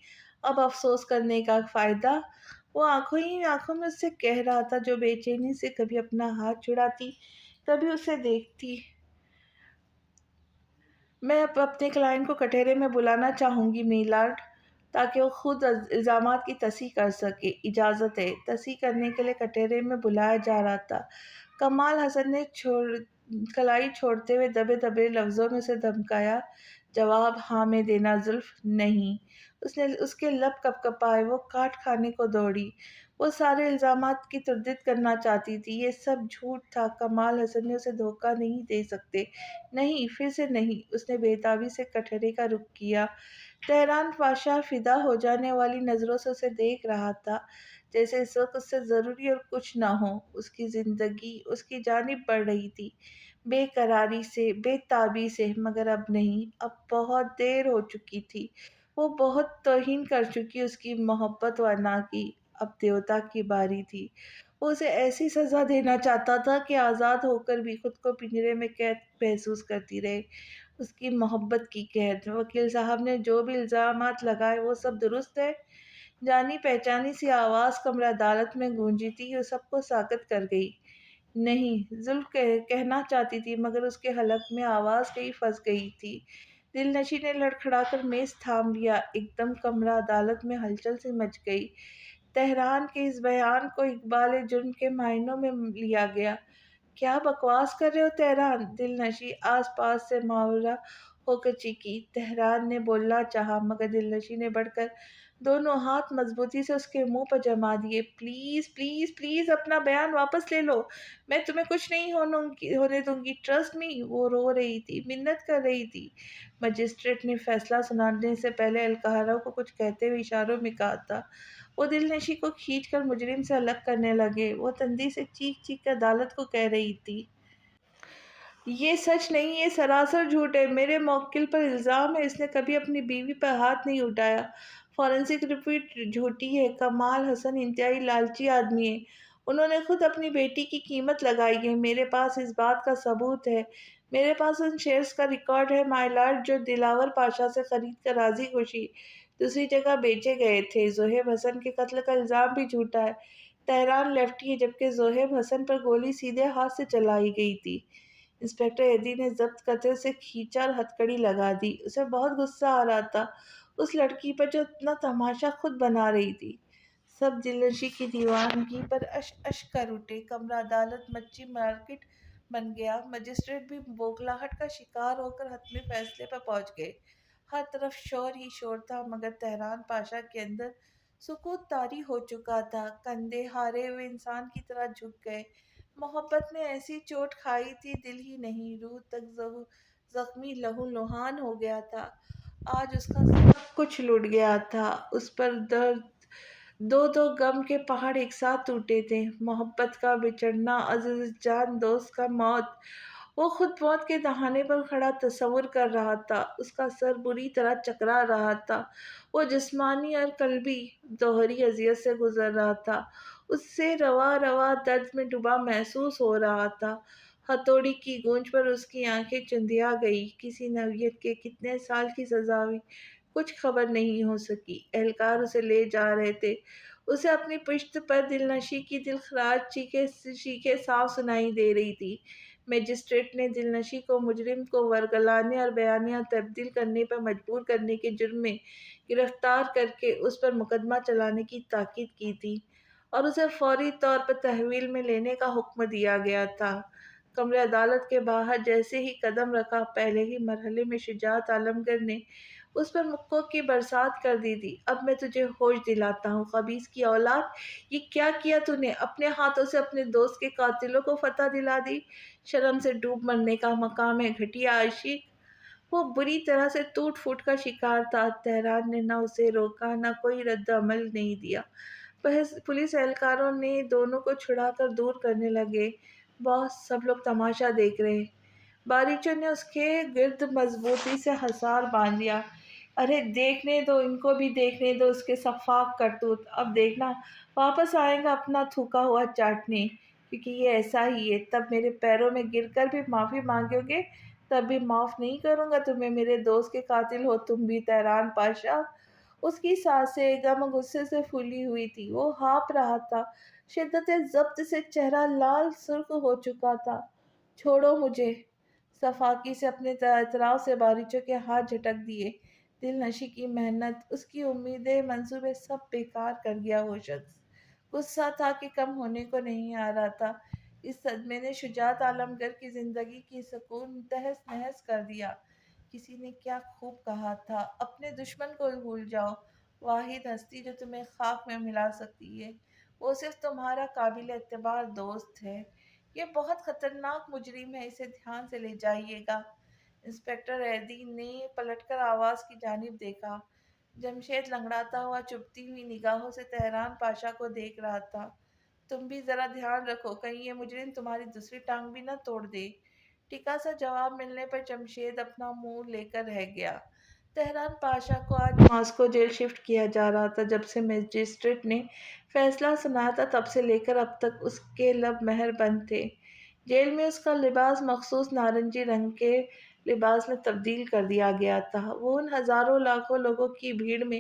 اب افسوس کرنے کا فائدہ؟ وہ آنکھوں ہی آنکھوں میں اس سے کہہ رہا تھا، جو بے چینی سے کبھی اپنا ہاتھ چھڑاتی، کبھی اسے دیکھتی۔ میں اب اپنے کلائنٹ کو کٹہرے میں بلانا چاہوں گی میلارڈ، تاکہ وہ خود الزامات کی تصحیح کر سکے۔ اجازت ہے؟ تصحیح کرنے کے لیے کٹہرے میں بلایا جا رہا تھا۔ کمال حسن نے کلائی چھوڑتے ہوئے دبے دبے لفظوں میں اسے دھمکایا۔ جواب ہاں میں دینا زلف نہیں۔ اس کے لب کپکپائے، وہ کاٹ کھانے کو دوڑی۔ وہ سارے الزامات کی تردید کرنا چاہتی تھی۔ یہ سب جھوٹ تھا، کمال حسن نے اسے دھوکہ نہیں دے سکتے۔ نہیں، پھر سے نہیں۔ اس نے بےتابی سے کٹہرے کا رخ کیا۔ تہران پاشا فدا ہو جانے والی نظروں سے اسے دیکھ رہا تھا، جیسے اس وقت اس سے ضروری اور کچھ نہ ہو۔ اس کی زندگی اس کی جانب بڑھ رہی تھی، بے قراری سے، بے تابی سے، مگر اب نہیں، اب بہت دیر ہو چکی تھی۔ وہ بہت توہین کر چکی اس کی محبت و انا کی۔ اب دیوتا کی باری تھی۔ وہ اسے ایسی سزا دینا چاہتا تھا کہ آزاد ہو کر بھی خود کو پنجرے میں قید محسوس کرتی رہے۔ اس کی محبت کی قید۔ وکیل صاحب نے جو بھی الزامات لگائے وہ سب درست ہے؟ جانی پہچانی سی آواز کمرہ عدالت میں گونجی تھی، وہ سب کو ساکت کر گئی۔ نہیں، زلف کہنا چاہتی تھی، مگر اس کے حلق میں آواز کہیں پھنس گئی تھی۔ دل نشیں نے لڑکھڑا کر میز تھام لیا۔ ایک دم کمرہ عدالت میں ہلچل سی مچ گئی۔ تہران کے اس بیان کو اقبال جرم کے معنوں میں لیا گیا۔ کیا بکواس کر رہے ہو تہران؟ دل نشیں آس پاس سے ماورا ہو کر چیخی۔ تہران نے بولنا چاہا، مگر دل نشیں نے بڑھ کر دونوں ہاتھ مضبوطی سے اس کے منہ پر جما دیے۔ پلیز پلیز پلیز اپنا بیان واپس لے لو، میں تمہیں کچھ نہیں ہونے دوں گی، ٹرسٹ می۔ وہ رو رہی تھی، منت کر رہی تھی۔ مجسٹریٹ نے فیصلہ سنانے سے پہلے اہلکاروں کو کچھ کہتے ہوئے اشاروں میں کہا تھا۔ وہ دل نشیں کو کھینچ کر مجرم سے الگ کرنے لگے۔ وہ تندی سے چیخ چیخ کر عدالت کو کہہ رہی تھی، یہ سچ نہیں، یہ سراسر جھوٹ ہے، میرے موکل پر الزام ہے، اس نے کبھی اپنی بیوی پر ہاتھ نہیں اٹھایا، فورینسک رپورٹ جھوٹی ہے۔ کمال حسن انتہائی لالچی آدمی ہے، انہوں نے خود اپنی بیٹی کی قیمت لگائی ہے، میرے پاس اس بات کا ثبوت ہے، میرے پاس ان شیئرز کا ریکارڈ ہے مائی لارڈ، جو دلاور پاشا سے خرید کر راضی خوشی دوسری جگہ بیچے گئے تھے۔ زہیب حسن کے قتل کا الزام بھی جھوٹا ہے۔ تہران لیفٹی ہے، جبکہ زہیب حسن پر گولی سیدھے ہاتھ سے چلائی گئی تھی۔ انسپکٹر ایدی نے ضبط کرتے اسے کھینچا اور ہتھ کڑی لگا دی۔ اسے بہت غصہ آ رہا تھا اس لڑکی پر جو اتنا تماشا خود بنا رہی تھی۔ سب دل نشیں کی دیوانگی پر اش اش کر اٹھے۔ کمرہ عدالت مچھی مارکیٹ بن گیا۔ مجسٹریٹ بھی بوکھلاہٹ کا شکار ہو کر حتمی فیصلے پر پہنچ گئے۔ ہر طرف شور ہی شور تھا، مگر تہران پاشا کے اندر سکوت طاری ہو چکا تھا۔ کندھے ہارے ہوئے انسان کی طرح جھک گئے۔ محبت نے ایسی چوٹ کھائی تھی، دل ہی نہیں روح تک زخمی لہو لہان ہو گیا تھا۔ آج اس کا سب کچھ لٹ گیا تھا، اس پر درد دو دو غم کے پہاڑ ایک ساتھ ٹوٹے تھے۔ محبت کا بچھڑنا، عزیز جان دوست کا موت۔ وہ خود موت کے دہانے پر کھڑا تصور کر رہا تھا، اس کا سر بری طرح چکرا رہا تھا، وہ جسمانی اور قلبی دوہری اذیت سے گزر رہا تھا، اس سے روا روا درد میں ڈوبا محسوس ہو رہا تھا۔ ہتھوڑی کی گونج پر اس کی آنکھیں چندیا گئی، کسی نوعیت کے کتنے سال کی سزا ہوئی، کچھ خبر نہیں ہو سکی۔ اہلکار اسے لے جا رہے تھے، اسے اپنی پشت پر دلنشیں کی دلخراش چیخیں صاف سنائی دے رہی تھی۔ مجسٹریٹ نے دلنشیں کو مجرم کو ورگلانے اور بیانیہ تبدیل کرنے پر مجبور کرنے کے جرم میں گرفتار کر کے اس پر مقدمہ چلانے کی تاکید کی تھی اور اسے فوری طور پر تحویل میں لینے کا حکم دیا گیا تھا۔ کمرہ عدالت کے باہر جیسے ہی قدم رکھا، پہلے ہی مرحلے میں شجاعت عالمگیر نے اس پر مکوں کی برسات کر دی تھی۔ اب میں تجھے ہوش دلاتا ہوں، خبیث کی اولاد، یہ کیا کیا تو نے؟ اپنے ہاتھوں سے اپنے دوست کے قاتلوں کو فتح دلا دی۔ شرم سے ڈوب مرنے کا مقام ہے گھٹیا عاشق۔ وہ بری طرح سے ٹوٹ پھوٹ کا شکار تھا۔ تہران نے نہ اسے روکا، نہ کوئی رد عمل نہیں دیا۔ پولیس اہلکاروں نے دونوں کو چھڑا کر دور کرنے لگے۔ باس، سب لوگ تماشا دیکھ رہے۔ باریچوں نے اس کے گرد مضبوطی سے حصار باندھ دیا۔ ارے دیکھنے دو، ان کو بھی دیکھنے دو اس کے سفاک کرتوت۔ اب دیکھنا واپس آئے گا اپنا تھوکا ہوا چاٹنے، کیونکہ یہ ایسا ہی ہے۔ تب میرے پیروں میں گر کر بھی معافی مانگو گے، تب بھی معاف نہیں کروں گا تمہیں۔ میرے دوست کے قاتل ہو تم بھی، تہران پاشا۔ اس کی سانسیں غم و غصے سے پھولی ہوئی تھی، وہ ہانپ رہا تھا، شدت ضبط سے چہرہ لال سرخ ہو چکا تھا۔ چھوڑو مجھے۔ صفاکی سے اپنے اعتراف سے باریچوں کے ہاتھ جھٹک دیے۔ دل نشیں کی محنت، اس کی امیدیں، منصوبے سب بیکار کر گیا وہ شخص۔ غصہ تھا کہ کم ہونے کو نہیں آ رہا تھا۔ اس صدمے نے شجاعت عالمگیر کی زندگی کی سکون تہس نہس کر دیا۔ کسی نے کیا خوب کہا تھا، اپنے دشمن کو بھول جاؤ، واحد ہستی جو تمہیں خاک میں ملا سکتی ہے وہ صرف تمہارا قابل اعتبار دوست ہے۔ یہ بہت خطرناک مجرم ہے، اسے دھیان سے لے جائیے گا۔ انسپکٹر ایدی نے پلٹ کر آواز کی جانب دیکھا۔ جمشید لنگڑاتا ہوا چبھتی ہوئی نگاہوں سے تہران پاشا کو دیکھ رہا تھا۔ تم بھی ذرا دھیان رکھو، کہیں یہ مجرم تمہاری دوسری ٹانگ بھی نہ توڑ دے۔ ٹھیکا سا جواب ملنے پر جمشید اپنا منہ لے کر رہ گیا۔ تہران پاشا کو آج ماسکو جیل شفٹ کیا جا رہا تھا۔ جب سے مجسٹریٹ نے فیصلہ سنایا تھا تب سے لے کر اب تک اس کے لب مہر بند تھے۔ جیل میں اس کا لباس مخصوص نارنجی رنگ کے لباس میں تبدیل کر دیا گیا تھا۔ وہ ان ہزاروں لاکھوں لوگوں کی بھیڑ میں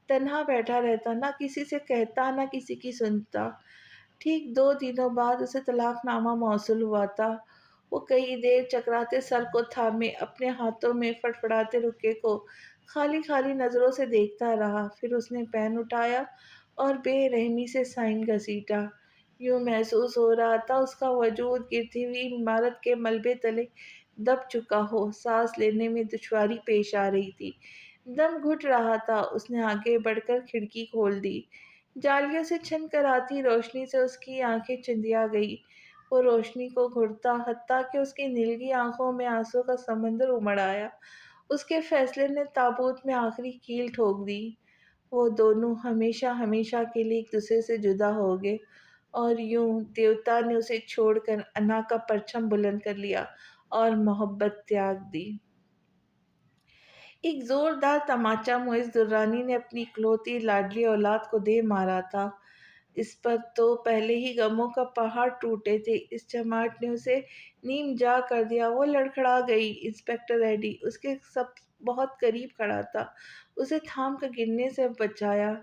تنہا بیٹھا رہتا، نہ کسی سے کہتا، نہ کسی کی سنتا۔ ٹھیک 2 دنوں بعد اسے طلاق نامہ موصول ہوا تھا۔ وہ کئی دیر چکراتے سر کو تھامے اپنے ہاتھوں میں فڑفڑاتے رکے کو خالی خالی نظروں سے دیکھتا رہا۔ پھر اس نے پین اٹھایا اور بے رحمی سے سائن گھسیٹا۔ یوں محسوس ہو رہا تھا اس کا وجود گرتی ہوئی عمارت کے ملبے تلے دب چکا ہو، سانس لینے میں دشواری پیش آ رہی تھی، دم گھٹ رہا تھا۔ اس نے آگے بڑھ کر کھڑکی کھول دی۔ جالیوں سے چھن کر آتی روشنی سے اس کی آنکھیں چندیا گئی۔ وہ روشنی کو گھڑتا، حتیٰ کہ اس کی نیلگی آنکھوں میں آنسوں کا سمندر امڑ آیا۔ اس کے فیصلے نے تابوت میں آخری کیل ٹھوک دی۔ وہ دونوں ہمیشہ ہمیشہ کے لیے ایک دوسرے سے جدا ہو گئے، اور یوں دیوتا نے اسے چھوڑ کر انا کا پرچم بلند کر لیا اور محبت تیاگ دی۔ ایک زوردار تماچا معز درانی نے اپنی اکلوتی لاڈلی اولاد کو دے مارا تھا۔ اس پر تو پہلے ہی غموں کا پہاڑ ٹوٹے تھے، اس چماٹ نے اسے نیم جا کر دیا۔ وہ لڑکھڑا گئی۔ انسپکٹر ایڈی اس کے بہت قریب کھڑا تھا، اسے تھام کر گرنے سے بچایا۔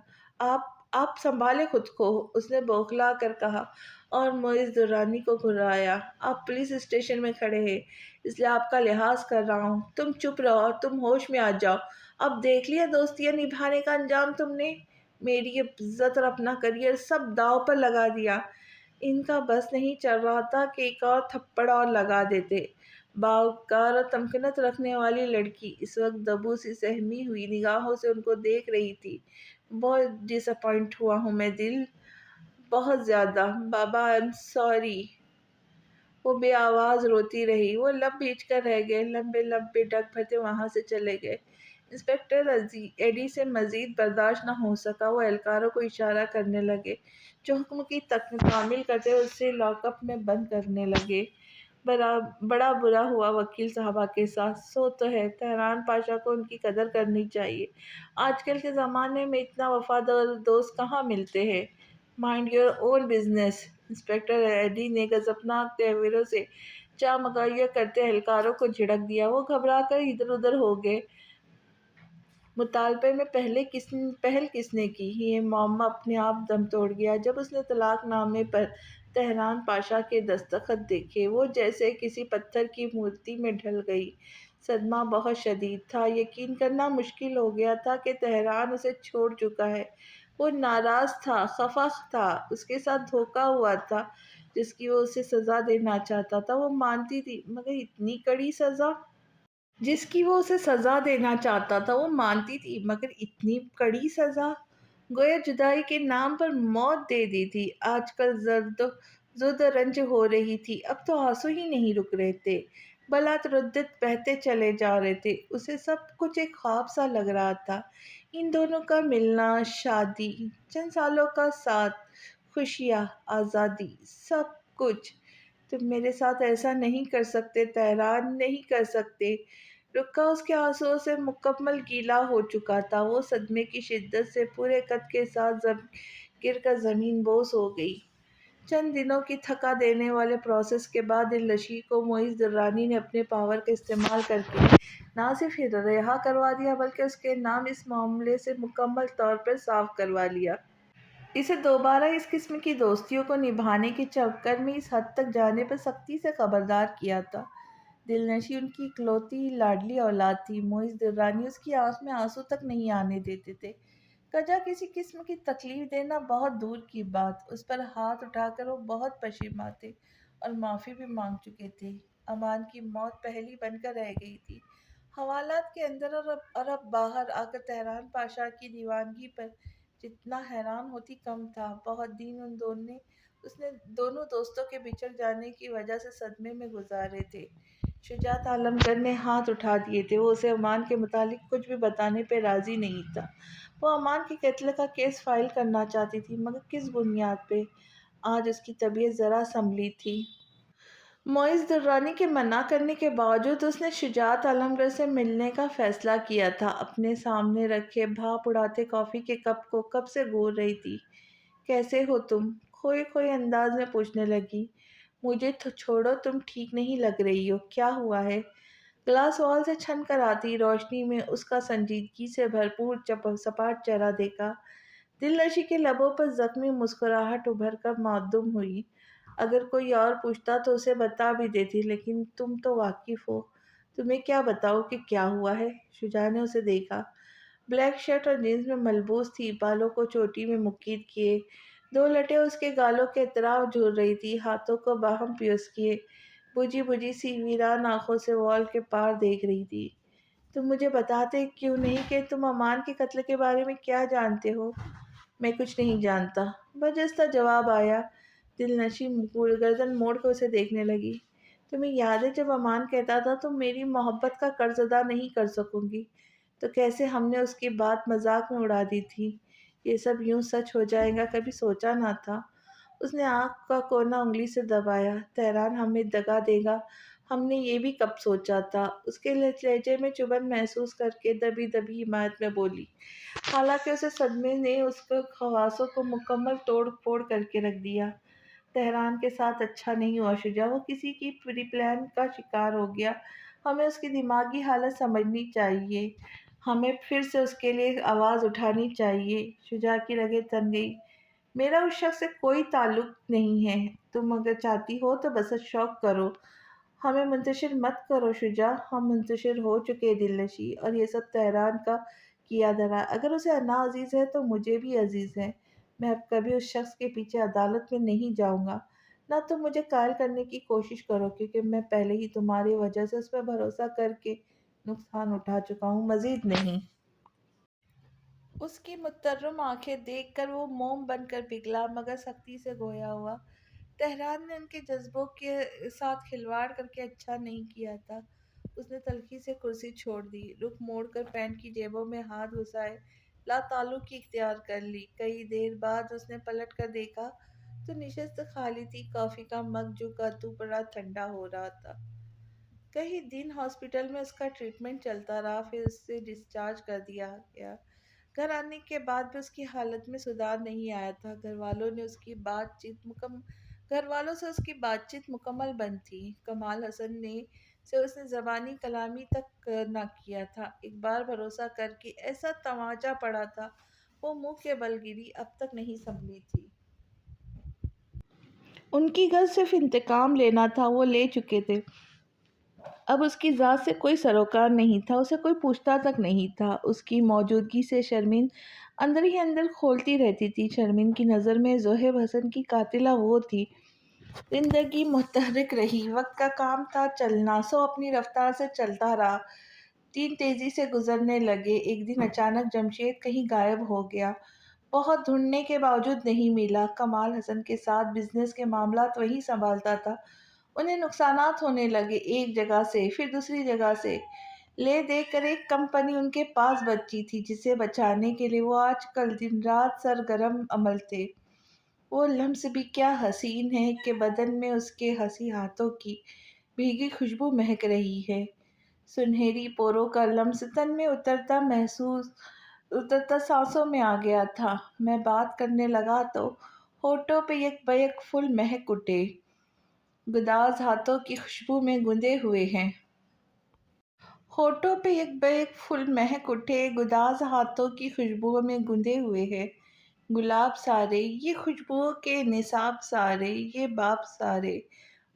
آپ سنبھالیں خود کو، اس نے بوکھلا کر کہا اور معز درانی کو گھرایا۔ آپ پولیس اسٹیشن میں کھڑے ہیں، اس لیے آپ کا لحاظ کر رہا ہوں۔ تم چپ رہو اور تم ہوش میں آ جاؤ۔ اب دیکھ لیا دوستیاں نبھانے کا انجام تم نے؟ میری عزت اور اپنا کیریئر سب داؤ پر لگا دیا۔ ان کا بس نہیں چل رہا تھا کہ ایک اور تھپڑ اور لگا دیتے۔ باوقار اور تمکنت رکھنے والی لڑکی اس وقت دبو سی سہمی ہوئی نگاہوں سے ان کو دیکھ رہی تھی۔ بہت ڈس اپوائنٹ ہوا ہوں میں دل، بہت زیادہ۔ بابا آئی ایم سوری۔ وہ بے آواز روتی رہی۔ وہ لب بھیج کر رہ گئے، لمبے لمبے ڈگ بھرتے وہاں سے چلے گئے۔ انسپکٹر ایڈی سے مزید برداشت نہ ہو سکا۔ وہ اہلکاروں کو اشارہ کرنے لگے جو حکم کی تعمیل کرتے ہوئے اسے لاک اپ میں بند کرنے لگے۔ بڑا برا ہوا وکیل صاحبہ کے ساتھ۔ سو تو ہے، تہران پاشا کو ان کی قدر کرنی چاہیے۔ آج کل کے زمانے میں اتنا وفادار دوست کہاں ملتے ہیں۔ Mind your own business. Inspector ایڈی نے غضبناک تہویروں سے چامگائیاں کرتے اہلکاروں کو جھڑک دیا۔ وہ گھبرا کر ادھر ادھر ہو گئے۔ مطالبے میں پہل کس نے کی؟ یہ معمہ اپنے آپ دم توڑ گیا جب اس نے طلاق نامے پر تہران پاشا کے دستخط دیکھے۔ وہ جیسے کسی پتھر کی مورتی میں ڈھل گئی۔ صدمہ بہت شدید تھا۔ یقین کرنا مشکل ہو گیا تھا کہ تہران اسے چھوڑ چکا ہے۔ وہ ناراض تھا، خفا تھا، اس کے ساتھ دھوکا ہوا تھا جس کی وہ اسے سزا دینا چاہتا تھا۔ وہ مانتی تھی، مگر اتنی کڑی سزا جس کی وہ اسے سزا دینا چاہتا تھا، وہ مانتی تھی، مگر اتنی کڑی سزا، گویا جدائی کے نام پر موت دے دی تھی۔ آج کل زد و رنج ہو رہی تھی، اب تو آنسو ہی نہیں رک رہے تھے، بلا تردد بہتے چلے جا رہے تھے۔ اسے سب کچھ ایک خواب سا لگ رہا تھا، ان دونوں کا ملنا، شادی، چند سالوں کا ساتھ، خوشیاں، آزادی، سب کچھ۔ تم میرے ساتھ ایسا نہیں کر سکتے تہران، نہیں کر سکتے۔ رکا اس کے آنسوؤں سے مکمل گیلا ہو چکا تھا۔ وہ صدمے کی شدت سے پورے قد کے ساتھ گر کر زمین بوس ہو گئی۔ چند دنوں کی تھکا دینے والے پروسیس کے بعد دلنشین کو معز درانی نے اپنے پاور کا استعمال کرکے نہ صرف رہا کروا دیا بلکہ اس کے نام اس معاملے سے مکمل طور پر صاف کروا لیا۔ اسے دوبارہ اس قسم کی دوستیوں کو نبھانے کے چکر میں اس حد تک جانے پر سختی سے خبردار کیا تھا۔ دلنشین ان کی اکلوتی لاڈلی اولاد تھی۔ معز درانی اس کی آنکھ میں آنسو تک نہیں آنے دیتے تھے۔ کجا کسی قسم کی تکلیف دینا بہت دور کی بات۔ اس پر ہاتھ اٹھا کر وہ بہت پشیماں تھے اور معافی بھی مانگ چکے تھے۔ امان کی موت پہلی بن کر رہ گئی تھی۔ حوالات کے اندر اور اب باہر آ کر تہران پاشا کی دیوانگی پر جتنا حیران ہوتی کم تھا۔ بہت دن اس نے دونوں دوستوں کے بچھڑ جانے کی وجہ سے صدمے میں گزارے تھے۔ شجاعت عالمگیر نے ہاتھ اٹھا دیے تھے۔ وہ اسے امان کے متعلق کچھ بھی بتانے پہ راضی نہیں تھا۔ وہ امان کے قتل کا کیس فائل کرنا چاہتی تھی، مگر کس بنیاد پہ؟ آج اس کی طبیعت ذرا سنبھلی تھی۔ معز درانی کے منع کرنے کے باوجود اس نے شجاعت عالمگیر سے ملنے کا فیصلہ کیا تھا۔ اپنے سامنے رکھے بھاپ اڑاتے کافی کے کپ کو کب سے گھور رہی تھی۔ کیسے ہو تم؟ کھوئے کھوئے انداز میں پوچھنے لگی۔ مجھے چھوڑو، تم ٹھیک نہیں لگ رہی ہو، کیا ہوا ہے؟ گلاس وال سے چھن کر آتی روشنی میں اس کا سنجیدگی سے بھرپور سپاٹ چہرہ دیکھا۔ دلنشین کے لبوں پر زخمی مسکراہٹ ابھر کر معدوم ہوئی۔ اگر کوئی اور پوچھتا تو اسے بتا بھی دیتی، لیکن تم تو واقف ہو۔ تمہیں کیا بتاؤں کہ کیا ہوا ہے؟ شجاع نے اسے دیکھا۔ بلیک شرٹ اور جینس میں ملبوس تھی، بالوں کو چوٹی میں مکید کیے، دو لٹیں اس کے گالوں کے اطراف جھول رہی تھی، ہاتھوں کو باہم پیوست کیے، بجھی بجھی سی ویران آنکھوں سے وال کے پار دیکھ رہی تھی۔ تم مجھے بتاتے کیوں نہیں کہ تم امان کے قتل کے بارے میں کیا جانتے ہو؟ میں کچھ نہیں جانتا، برجستہ جواب آیا۔ دلنشین گردن موڑ کر اسے دیکھنے لگی۔ تمہیں یاد ہے جب امان کہتا تھا تم میری محبت کا قرض ادا نہیں کر سکوں گی، تو کیسے ہم نے اس کی بات مذاق میں اڑا دی تھی؟ یہ سب یوں سچ ہو جائے گا کبھی سوچا نہ تھا۔ اس نے آنکھ کا کونا انگلی سے دبایا۔ تہران ہمیں دگا دے گا، ہم نے یہ بھی کب سوچا تھا؟ اس کے لہجے میں چبھن محسوس کر کے دبی دبی حمایت میں بولی، حالانکہ اسے صدمے نے اس کے حواسوں کو مکمل توڑ پھوڑ کر کے رکھ دیا۔ تہران کے ساتھ اچھا نہیں ہوا شجاع، وہ کسی کی پری پلان کا شکار ہو گیا۔ ہمیں اس کی دماغی حالت سمجھنی چاہیے، ہمیں پھر سے اس کے لیے آواز اٹھانی چاہیے۔ شجاع کی رگیں تن گئی۔ میرا اس شخص سے کوئی تعلق نہیں ہے، تم اگر چاہتی ہو تو بس شوق کرو، ہمیں منتشر مت کرو شجاع۔ ہم منتشر ہو چکے دلنشین، اور یہ سب تہران کا کیا دھرا ہے۔ اگر اسے انا عزیز ہے تو مجھے بھی عزیز ہے۔ میں اب کبھی اس شخص کے پیچھے عدالت میں نہیں جاؤں گا، نہ تم مجھے قائل کرنے کی کوشش کرو، کیونکہ میں پہلے ہی تمہاری وجہ سے اس پہ بھروسہ کر کے نقصان اٹھا چکا ہوں، مزید نہیں۔ اس کی مترم آنکھیں دیکھ کر وہ موم بن کر پگھلا، مگر سختی سے گویا ہوا۔ تہران نے ان کے جذبوں کے ساتھ کھلواڑ کر کے اچھا نہیں کیا تھا۔ اس نے تلخی سے کرسی چھوڑ دی، رخ موڑ کر پینٹ کی جیبوں میں ہاتھ گھسائے، لا تعلقی اختیار کر لی۔ کئی دیر بعد اس نے پلٹ کر دیکھا تو نشست خالی تھی، کافی کا مگ جو کاتو پڑا ٹھنڈا ہو رہا تھا۔ کئی دن ہاسپٹل میں اس کا ٹریٹمنٹ چلتا رہا، پھر اسے ڈسچارج کر دیا گیا۔ گھر آنے کے بعد بھی اس کی حالت میں سدھار نہیں آیا تھا۔ گھر والوں سے اس کی بات چیت مکمل بند تھی۔ کمال حسن نے سے اس نے زبانی کلامی تک نہ کیا تھا۔ ایک بار بھروسہ کر کے ایسا تماچا پڑا تھا، وہ منہ کے بل گری، اب تک نہیں سنبھلی تھی۔ ان کی غرض صرف انتقام لینا تھا، وہ لے چکے تھے۔ اب اس کی ذات سے کوئی سروکار نہیں تھا، اسے کوئی پوچھتا تک نہیں تھا۔ اس کی موجودگی سے شرمین اندر ہی اندر کھولتی رہتی تھی۔ شرمین کی نظر میں زوہب حسن کی قاتلہ وہ تھی۔ زندگی متحرک رہی، وقت کا کام تھا چلنا، سو اپنی رفتار سے چلتا رہا۔ دن تیزی سے گزرنے لگے۔ ایک دن اچانک جمشید کہیں غائب ہو گیا، بہت ڈھونڈنے کے باوجود نہیں ملا۔ کمال حسن کے ساتھ بزنس کے معاملات وہی سنبھالتا تھا۔ انہیں نقصانات ہونے لگے، ایک جگہ سے پھر دوسری جگہ سے لے دے کر ایک کمپنی ان کے پاس بچی تھی، جسے بچانے کے لیے وہ آج کل دن رات سرگرم عمل تھے۔ وہ لمس بھی کیا حسین ہے کہ بدن میں اس کے ہنسی ہاتھوں کی بھیگی خوشبو مہک رہی ہے۔ سنہری پوروں کا لمس تن میں اترتا سانسوں میں آ گیا تھا۔ میں بات کرنے لگا تو ہونٹوں پہ یک بیک پھول مہک اٹھے، گداز ہاتھوں کی خوشبو میں گندے ہوئے ہیں۔ ہونٹوں پہ یک بیک پھول مہک اٹھے، گداز ہاتھوں کی خوشبو میں گندے ہوئے ہیں۔ گلاب سارے یہ خوشبوؤں کے نصاب سارے، یہ باب سارے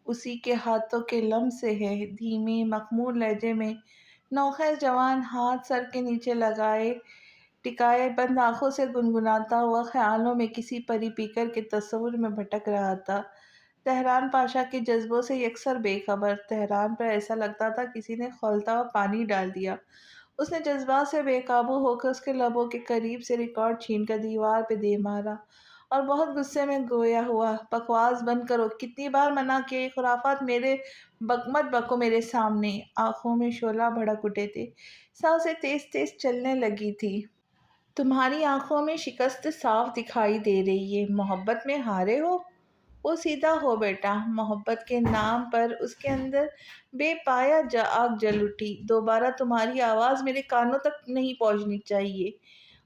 اسی کے ہاتھوں کے لمس سے ہے۔ دھیمے مخمور لہجے میں نوخیز جوان ہاتھ سر کے نیچے لگائے ٹکائے بند آنکھوں سے گنگناتا ہوا خیالوں میں کسی پری پیکر کے تصور میں بھٹک رہا تھا۔ تہران پاشا کے جذبوں سے یکسر بے خبر۔ تہران پر ایسا لگتا تھا کسی نے کھولتا ہوا پانی ڈال دیا۔ اس نے جذبات سے بے قابو ہو کر اس کے لبوں کے قریب سے ریکارڈ چھین کر دیوار پہ دے مارا، اور بہت غصے میں گویا ہوا، بکواس بند کرو، کتنی بار منع کیا، یہ خرافات مت بکو میرے سامنے۔ آنکھوں میں شعلہ بھڑک اٹھے تھے، سانسیں تیز تیز چلنے لگی تھی۔ تمہاری آنکھوں میں شکست صاف دکھائی دے رہی ہے، محبت میں ہارے ہو؟ وہ سیدھا ہو بیٹا۔ محبت کے نام پر اس کے اندر بے پایا آگ جل اٹھی۔ دوبارہ تمہاری آواز میرے کانوں تک نہیں پہنچنی چاہیے۔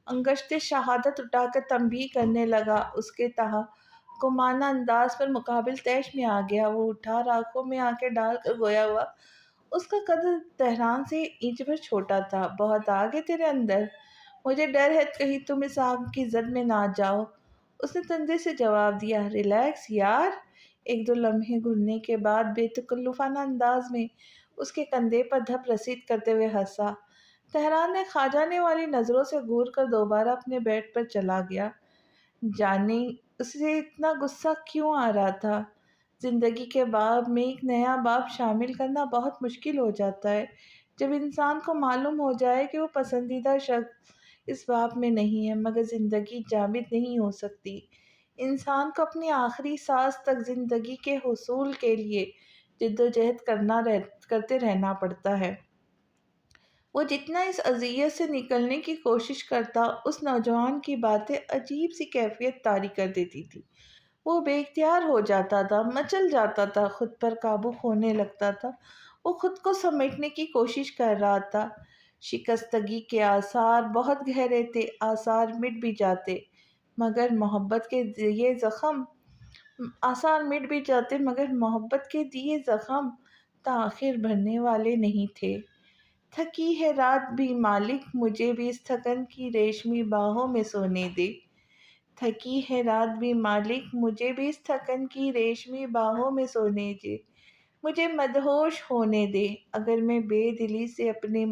انگشت شہادت اٹھا کر تنبیہ کرنے لگا۔ اس کے تحکمانہ انداز پر مقابل طیش میں آ گیا۔ وہ اٹھا، آنکھوں میں آنکھیں ڈال کر گویا ہوا۔ اس کا قد تہران سے انچ بھر چھوٹا تھا۔ بہت آگ ہے تیرے اندر، مجھے ڈر ہے کہیں تم اس آگ کی زد میں نہ جاؤ۔ اس نے تندے سے جواب دیا، ریلیکس یار۔ ایک دو لمحے گھرنے کے بعد بے تکلفانہ انداز میں اس کے کندھے پر دھپ رسید کرتے ہوئے ہنسا۔ تہران نے کھا جانے والی نظروں سے گھور کر دوبارہ اپنے بیڈ پر چلا گیا۔ جانے اسے اتنا غصہ کیوں آ رہا تھا؟ زندگی کے باب میں ایک نیا باب شامل کرنا بہت مشکل ہو جاتا ہے جب انسان کو معلوم ہو جائے کہ وہ پسندیدہ شخص اس باب میں نہیں ہے، مگر زندگی جامد نہیں ہو سکتی۔ انسان کو اپنی آخری سانس تک زندگی کے حصول کے لیے جدوجہد کرتے رہنا پڑتا ہے۔ وہ جتنا اس اذیت سے نکلنے کی کوشش کرتا، اس نوجوان کی باتیں عجیب سی کیفیت طاری کر دیتی تھی۔ وہ بے اختیار ہو جاتا تھا، مچل جاتا تھا، خود پر قابو کھونے لگتا تھا۔ وہ خود کو سمیٹنے کی کوشش کر رہا تھا۔ شکستگی کے آثار بہت گہرے تھے، آثار مٹ بھی جاتے مگر محبت کے دیے زخم تاخیر بھرنے والے نہیں تھے۔ تھکی ہے رات بھی مالک، مجھے بھی اس تھکن کی ریشمی باہوں میں سونے دے۔ تھکی ہے رات بھی مالک، مجھے بھی اس تھکن کی ریشمی باہوں میں سونے دے۔ مجھے مدہوش ہونے دے، اگر میں بے دلی سے اپنے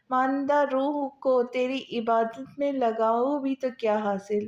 ماندہ روح کو تیری عبادت میں لگاؤں بھی تو کیا حاصل؟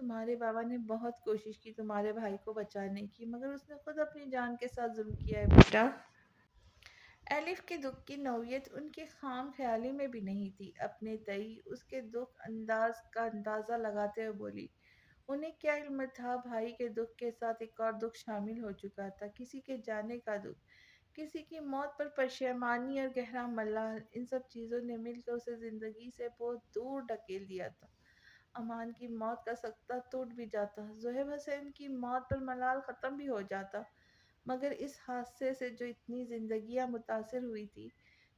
تمہارے بابا نے بہت کوشش کی تمہارے بھائی کو بچانے کی، مگر اس نے خود اپنی جان کے ساتھ ظلم کیا ہے بیٹا۔ الف کے دکھ کی نوعیت ان کی خام خیالی میں بھی نہیں تھی۔ اپنے تئیں اس کے دکھ انداز کا اندازہ لگاتے ہوئے بولی، انہیں کیا علم تھا بھائی کے دکھ کے ساتھ ایک اور دکھ شامل ہو چکا تھا، کسی کے جانے کا دکھ، کسی کی موت پر پشیمانی اور گہرا ملال۔ ان سب چیزوں نے مل کر اسے زندگی سے بہت دور ڈھکیل دیا تھا۔ امان کی موت کا سکتہ ٹوٹ بھی جاتا، زہیب حسین کی موت پر ملال ختم بھی ہو جاتا، مگر اس حادثے سے جو اتنی زندگیاں متاثر ہوئی تھی،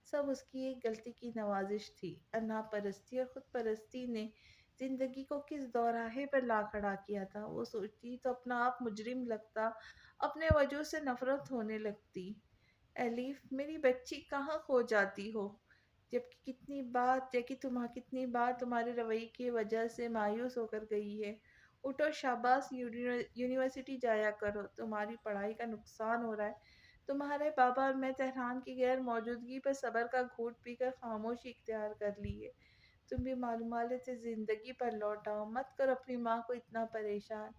سب اس کی ایک غلطی کی نوازش تھی۔ انا پرستی اور خود پرستی نے زندگی کو کس دوراہے پر لا کھڑا کیا تھا۔ وہ سوچتی تو اپنا آپ مجرم لگتا، اپنے وجود سے نفرت ہونے لگتی۔ الف میری بچی کہاں کھو جاتی ہو، کتنی بار تمہارے رویے کی وجہ سے مایوس ہو کر گئی ہے۔ اٹھو شاباش، یونیورسٹی جایا کرو، تمہاری پڑھائی کا نقصان ہو رہا ہے۔ تمہارے بابا اور میں تہران کی غیر موجودگی پر صبر کا گھونٹ پی کر خاموشی اختیار کر لی ہے۔ تم بھی معلومات سے زندگی پر لوٹ آؤ، مت کرو اپنی ماں کو اتنا پریشان۔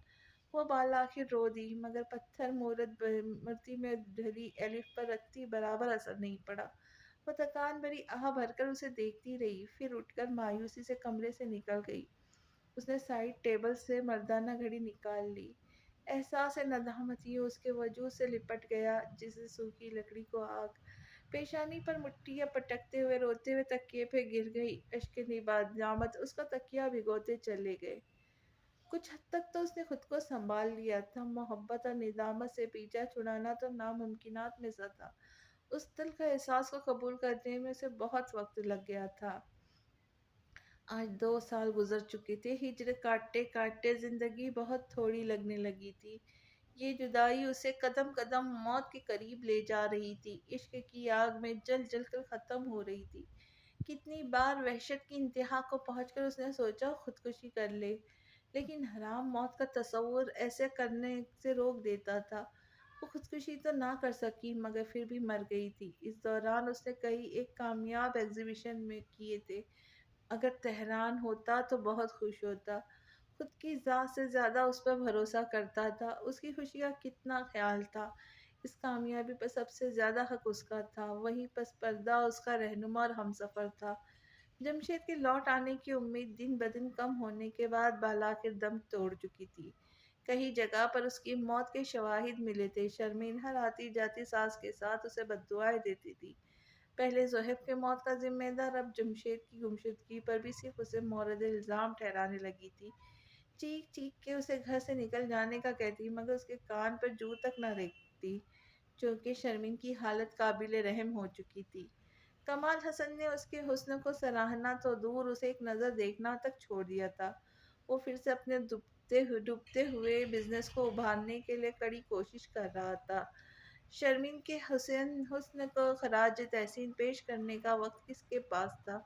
وہ بالآخر رو دی، مگر پتھر مورتی میں ڈھلی الف پر رتی برابر اثر نہیں پڑا۔ وہ تکان بھری آہ بھر کر اسے دیکھتی رہی، پھر اٹھ کر مایوسی سے کمرے سے نکل گئی۔ اس نے سائڈ ٹیبل سے مردانہ گھڑی نکال لی۔ احساس ندامتی اس کے وجود سے لپٹ گیا جیسے سوکھی لکڑی کو آگ۔ پیشانی پر مٹیاں پٹکتے ہوئے روتے ہوئے تکیے پہ گر گئی۔ اشک ندامت اس کا تکیہ بھگوتے چلے گئے۔ کچھ حد تک تو اس نے خود کو سنبھال لیا تھا، محبت اور ندامت سے پیچھا چھڑانا تو ناممکنات میں سے تھا۔ اس تلخ احساس کو قبول کرنے میں اسے بہت وقت لگ گیا تھا۔ آج 2 سال گزر چکے تھے، ہجر کاٹتے کاٹتے زندگی بہت تھوڑی لگنے لگی تھی۔ یہ جدائی اسے قدم قدم موت کے قریب لے جا رہی تھی، عشق کی آگ میں جل جل کر ختم ہو رہی تھی۔ کتنی بار وحشت کی انتہا کو پہنچ کر اس نے سوچا خودکشی کر لے، لیکن حرام موت کا تصور ایسے کرنے سے روک دیتا تھا۔ وہ خودکشی تو نہ کر سکی، مگر پھر بھی مر گئی تھی۔ اس دوران اس نے کئی ایک کامیاب ایگزیبیشن میں کیے تھے۔ اگر تہران ہوتا تو بہت خوش ہوتا۔ خود کی ذات سے زیادہ اس پر بھروسہ کرتا تھا، اس کی خوشی کا کتنا خیال تھا۔ اس کامیابی پر سب سے زیادہ حق اس کا تھا، وہیں پس پردہ اس کا رہنما اور ہمسفر تھا۔ جمشید کے لوٹ آنے کی امید دن بدن کم ہونے کے بعد بالآخر دم توڑ چکی تھی۔ کئی جگہ پر اس کی موت کے شواہد ملے تھے۔ شرمین ہر آتی جاتی سانس کے ساتھ اسے بددعائیں دیتی تھی۔ پہلے زہیب کے موت کا ذمہ دار، اب جمشید کی گمشدگی پر بھی صرف اسے مورد الزام ٹھہرانے لگی تھی۔ چیخ چیخ کے اسے گھر سے نکل جانے کا کہتی، مگر اس کے کان پر جوں تک نہ ریکھتی، چونکہ شرمین کی حالت قابل رحم ہو چکی تھی۔ کمال حسن نے اس کے حسن کو سراہنا تو دور، اسے ایک نظر دیکھنا تک چھوڑ دیا تھا۔ وہ پھر سے اپنے ڈوبتے ہوئے بزنس کو ابھارنے کے لیے کڑی کوشش کر رہا تھا۔ شرمین کے حسن کو خراج تحسین پیش کرنے کا وقت کس کے پاس تھا؟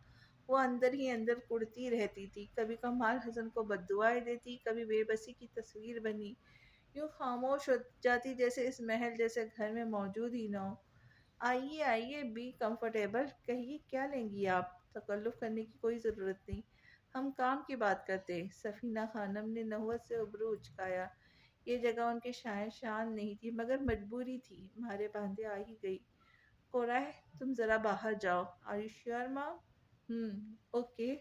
وہ اندر ہی اندر کڑتی رہتی تھی، کبھی کمال حسن کو بددعائیں دیتی، کبھی بے بسی کی تصویر بنی یوں خاموش ہو جاتی جیسے اس محل جیسے گھر میں موجود ہی نہ ہو۔ آئیے آئیے، بی کمفرٹیبل، کہیے کیا لیں گی آپ؟ تکلف کرنے کی کوئی ضرورت نہیں، ہم کام کی بات کرتے ہیں۔ سفینہ خانم نے نحوست سے ابرو اچکایا۔ یہ جگہ ان کے شاید شان نہیں تھی، مگر مجبوری تھی، مارے باندھے آ ہی گئی۔ کوراہ، تم ذرا باہر جاؤ۔ آر یو شیور ماں؟ اوکے۔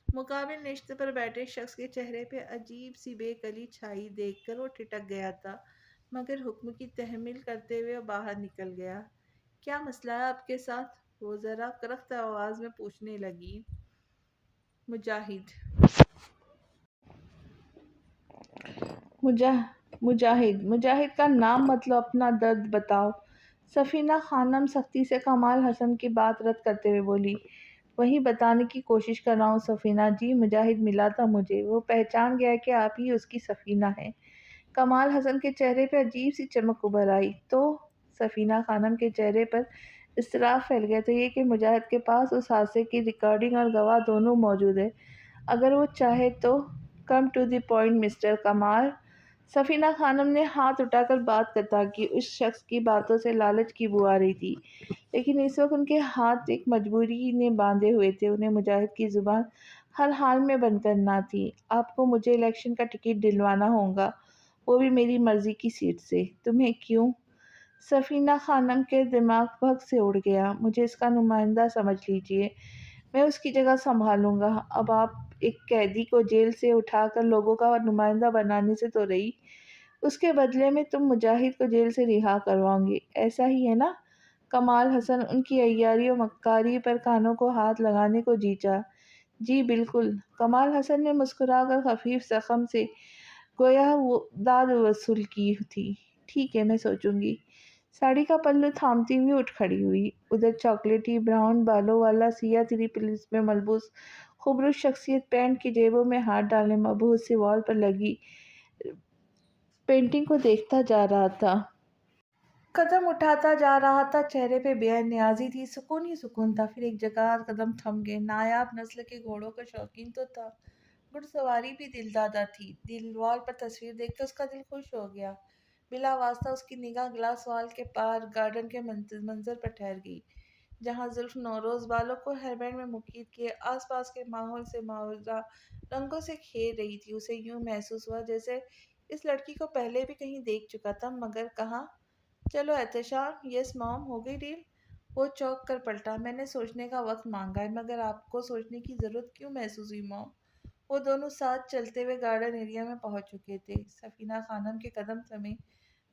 مقابل نشست پر بیٹھے شخص کے چہرے پہ عجیب سی بے کلی چھائی دیکھ کر وہ ٹھٹک گیا تھا، مگر حکم کی تحمیل کرتے ہوئے وہ باہر نکل گیا۔ کیا مسئلہ ہے آپ کے ساتھ؟ وہ ذرا کرخت آواز میں پوچھنے لگی۔ مجاہد مجاہد کا نام مت لو، اپنا درد بتاؤ۔ سفینہ خانم سختی سے کمال حسن کی بات رد کرتے ہوئے بولی۔ وہی بتانے کی کوشش کر رہا ہوں سفینہ جی، مجاہد ملا تھا مجھے، وہ پہچان گیا کہ آپ ہی اس کی سفینہ ہیں۔ کمال حسن کے چہرے پہ عجیب سی چمک ابھر آئی۔ تو سفینہ خانم کے چہرے پر اضطراب پھیل گیا۔ تو یہ کہ مجاہد کے پاس اس حادثے کی ریکارڈنگ اور گواہ دونوں موجود ہیں، اگر وہ چاہے تو۔ Come to the point mister Kamal. Safina خانم نے ہاتھ اٹھا کر بات قطع کی۔ اس شخص کی باتوں سے لالچ کی بو آ رہی تھی، لیکن اس وقت ان کے ہاتھ ایک مجبوری نے باندھے ہوئے تھے۔ انہیں مجاہد کی زبان ہر حال میں بند کرنا تھی۔ آپ کو مجھے الیکشن کا ٹکٹ دلوانا ہوگا، وہ بھی میری مرضی کی سیٹ سے۔ تمہیں کیوں؟ سفینہ خانم کے دماغ بھگ سے اڑ گیا۔ مجھے اس کا نمائندہ سمجھ لیجیے، میں اس کی جگہ سنبھالوں گا۔ اب آپ ایک قیدی کو جیل سے اٹھا کر لوگوں کا نمائندہ بنانے سے تو رہی، اس کے بدلے میں تم مجاہد کو جیل سے رہا کرواؤ گے، ایسا ہی ہے نا؟ کمال حسن ان کی عیاری و مکاری پر کانوں کو ہاتھ لگانے کو جیچا۔ جی بالکل، کمال حسن نے مسکرا کر خفیف زخم سے گویا وہ داد وصول کی تھی۔ ٹھیک ہے، میں سوچوں گی۔ ساڑی کا پلو تھامتی ہوئی اٹھ کھڑی ہوئی۔ ادھر چاکلیٹی براؤن بالوں والا سیاہ تری پلیس میں ملبوس خبرو شخصیت پینٹ کی جیبوں میں ہاتھ ڈالے مبہوت سے وال پر لگی پینٹنگ کو دیکھتا جا رہا تھا۔ قدم اٹھاتا جا رہا تھا، چہرے پہ بے نیازی تھی، سکون ہی سکون تھا۔ پھر ایک جگہ قدم تھم گئے۔ نایاب نسل کے گھوڑوں کا شوقین تو تھا، گھڑ سواری بھی دل دادا تھی۔ وال پر تصویر دیکھ کے اس کا دل خوش ہو گیا۔ بلا واسطہ اس کی نگاہ گلاس وال کے پار گارڈن کے منظر پر ٹھہر گئی، جہاں زلف نوروز بالوں کو ہیئر بینڈ میں مقید کیے آس پاس کے ماحول سے معاوضہ رنگوں سے کھیر رہی تھی۔ اسے یوں محسوس ہوا جیسے اس لڑکی کو پہلے بھی کہیں دیکھ چکا تھا، مگر کہاں؟ چلو احتشام، یس مام، ہو گئی ڈیل؟ وہ چونک کر پلٹا۔ میں نے سوچنے کا وقت مانگا ہے، مگر آپ کو سوچنے کی ضرورت کیوں محسوس ہوئی مام؟ وہ دونوں ساتھ چلتے ہوئے گارڈن ایریا میں پہنچ چکے تھے۔ سفینہ خانم کے قدم تھمے،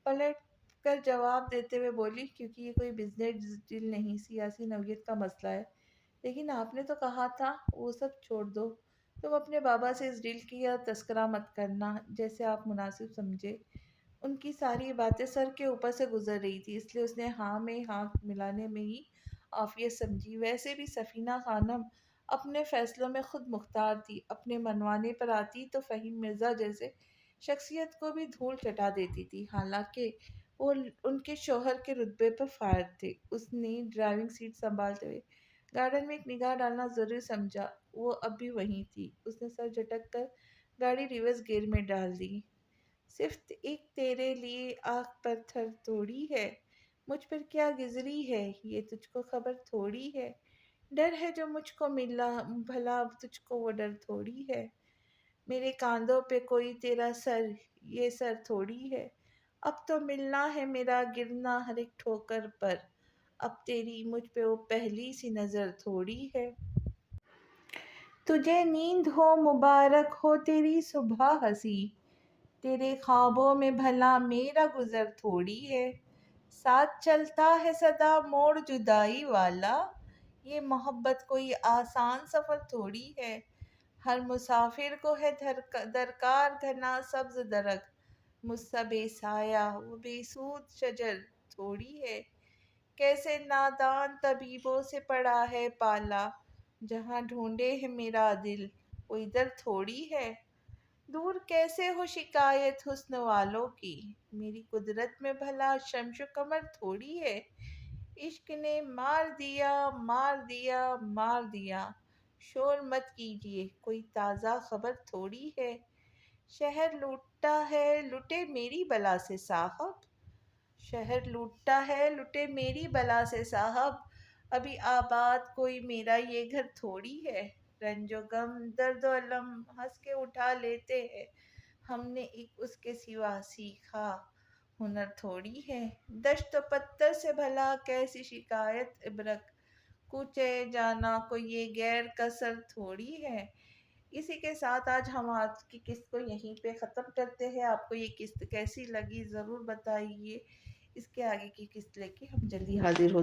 پلٹ کر جواب دیتے ہوئے بولی، کیونکہ یہ کوئی بزنس ڈیل نہیں، سیاسی نوعیت کا مسئلہ ہے۔ لیکن آپ نے تو کہا تھا… وہ سب چھوڑ دو، تم اپنے بابا سے اس ڈیل کی تذکرہ مت کرنا، جیسے آپ مناسب سمجھے۔ ان کی ساری باتیں سر کے اوپر سے گزر رہی تھی، اس لیے اس نے ہاں میں ہاں ملانے میں ہی عافیت سمجھی۔ ویسے بھی سفینہ خانم اپنے فیصلوں میں خود مختار تھی، اپنے منوانے پر آتی تو فہیم مرزا جیسے شخصیت کو بھی دھول چٹا دیتی تھی، حالانکہ وہ ان کے شوہر کے رتبے پر فائر تھے۔ اس نے ڈرائیونگ سیٹ سنبھالتے ہوئے گارڈن میں ایک نگاہ ڈالنا ضروری سمجھا، وہ اب بھی وہیں تھی۔ اس نے سر جھٹک کر گاڑی ریورس گیئر میں ڈال دی۔ صرف ایک تیرے لیے آنکھ پر تھر توڑی ہے، مجھ پر کیا گزری ہے، یہ تجھ کو خبر تھوڑی ہے۔ ڈر ہے جو مجھ کو ملا، بھلا تجھ کو وہ ڈر تھوڑی ہے۔ میرے کاندھوں پہ کوئی تیرا سر، یہ سر تھوڑی ہے۔ اب تو ملنا ہے میرا گرنا ہر ایک ٹھوکر پر، اب تیری مجھ پہ وہ پہلی سی نظر تھوڑی ہے۔ تجھے نیند ہو مبارک ہو تیری صبح ہنسی، تیرے خوابوں میں بھلا میرا گزر تھوڑی ہے۔ ساتھ چلتا ہے سدا موڑ جدائی والا، یہ محبت کوئی آسان سفر تھوڑی ہے۔ ہر مسافر کو ہے درکار گھنا سبز درخت، مجھ سا بے سایہ وہ بے سود شجر تھوڑی ہے۔ کیسے نادان طبیبوں سے پڑا ہے پالا، جہاں ڈھونڈے ہے میرا دل وہ ادھر تھوڑی ہے۔ دور کیسے ہو شکایت حسن والوں کی، میری قدرت میں بھلا شمش و قمر تھوڑی ہے۔ عشق نے مار دیا مار دیا مار دیا، شور مت کیجیے کوئی تازہ خبر تھوڑی ہے۔ شہر لوٹتا ہے لٹے میری بلا سے صاحب، شہر لوٹتا ہے لٹے میری بلا سے صاحب، ابھی آباد کوئی میرا یہ گھر تھوڑی ہے۔ رنج و غم درد و الم ہنس کے اٹھا لیتے ہیں، ہم نے ایک اس کے سوا سیکھا ہنر تھوڑی ہے۔ دشت و پتھر سے بھلا کیسی شکایت ابرک، کوچے جانا کو یہ غیر کا سر تھوڑی ہے۔ اسی کے ساتھ آج ہم آج کی قسط کو یہیں پہ ختم کرتے ہیں۔ آپ کو یہ قسط کیسی لگی ضرور بتائیے، اس کے آگے کی قسط لے کے ہم جلدی حاضر ہوتے ہیں۔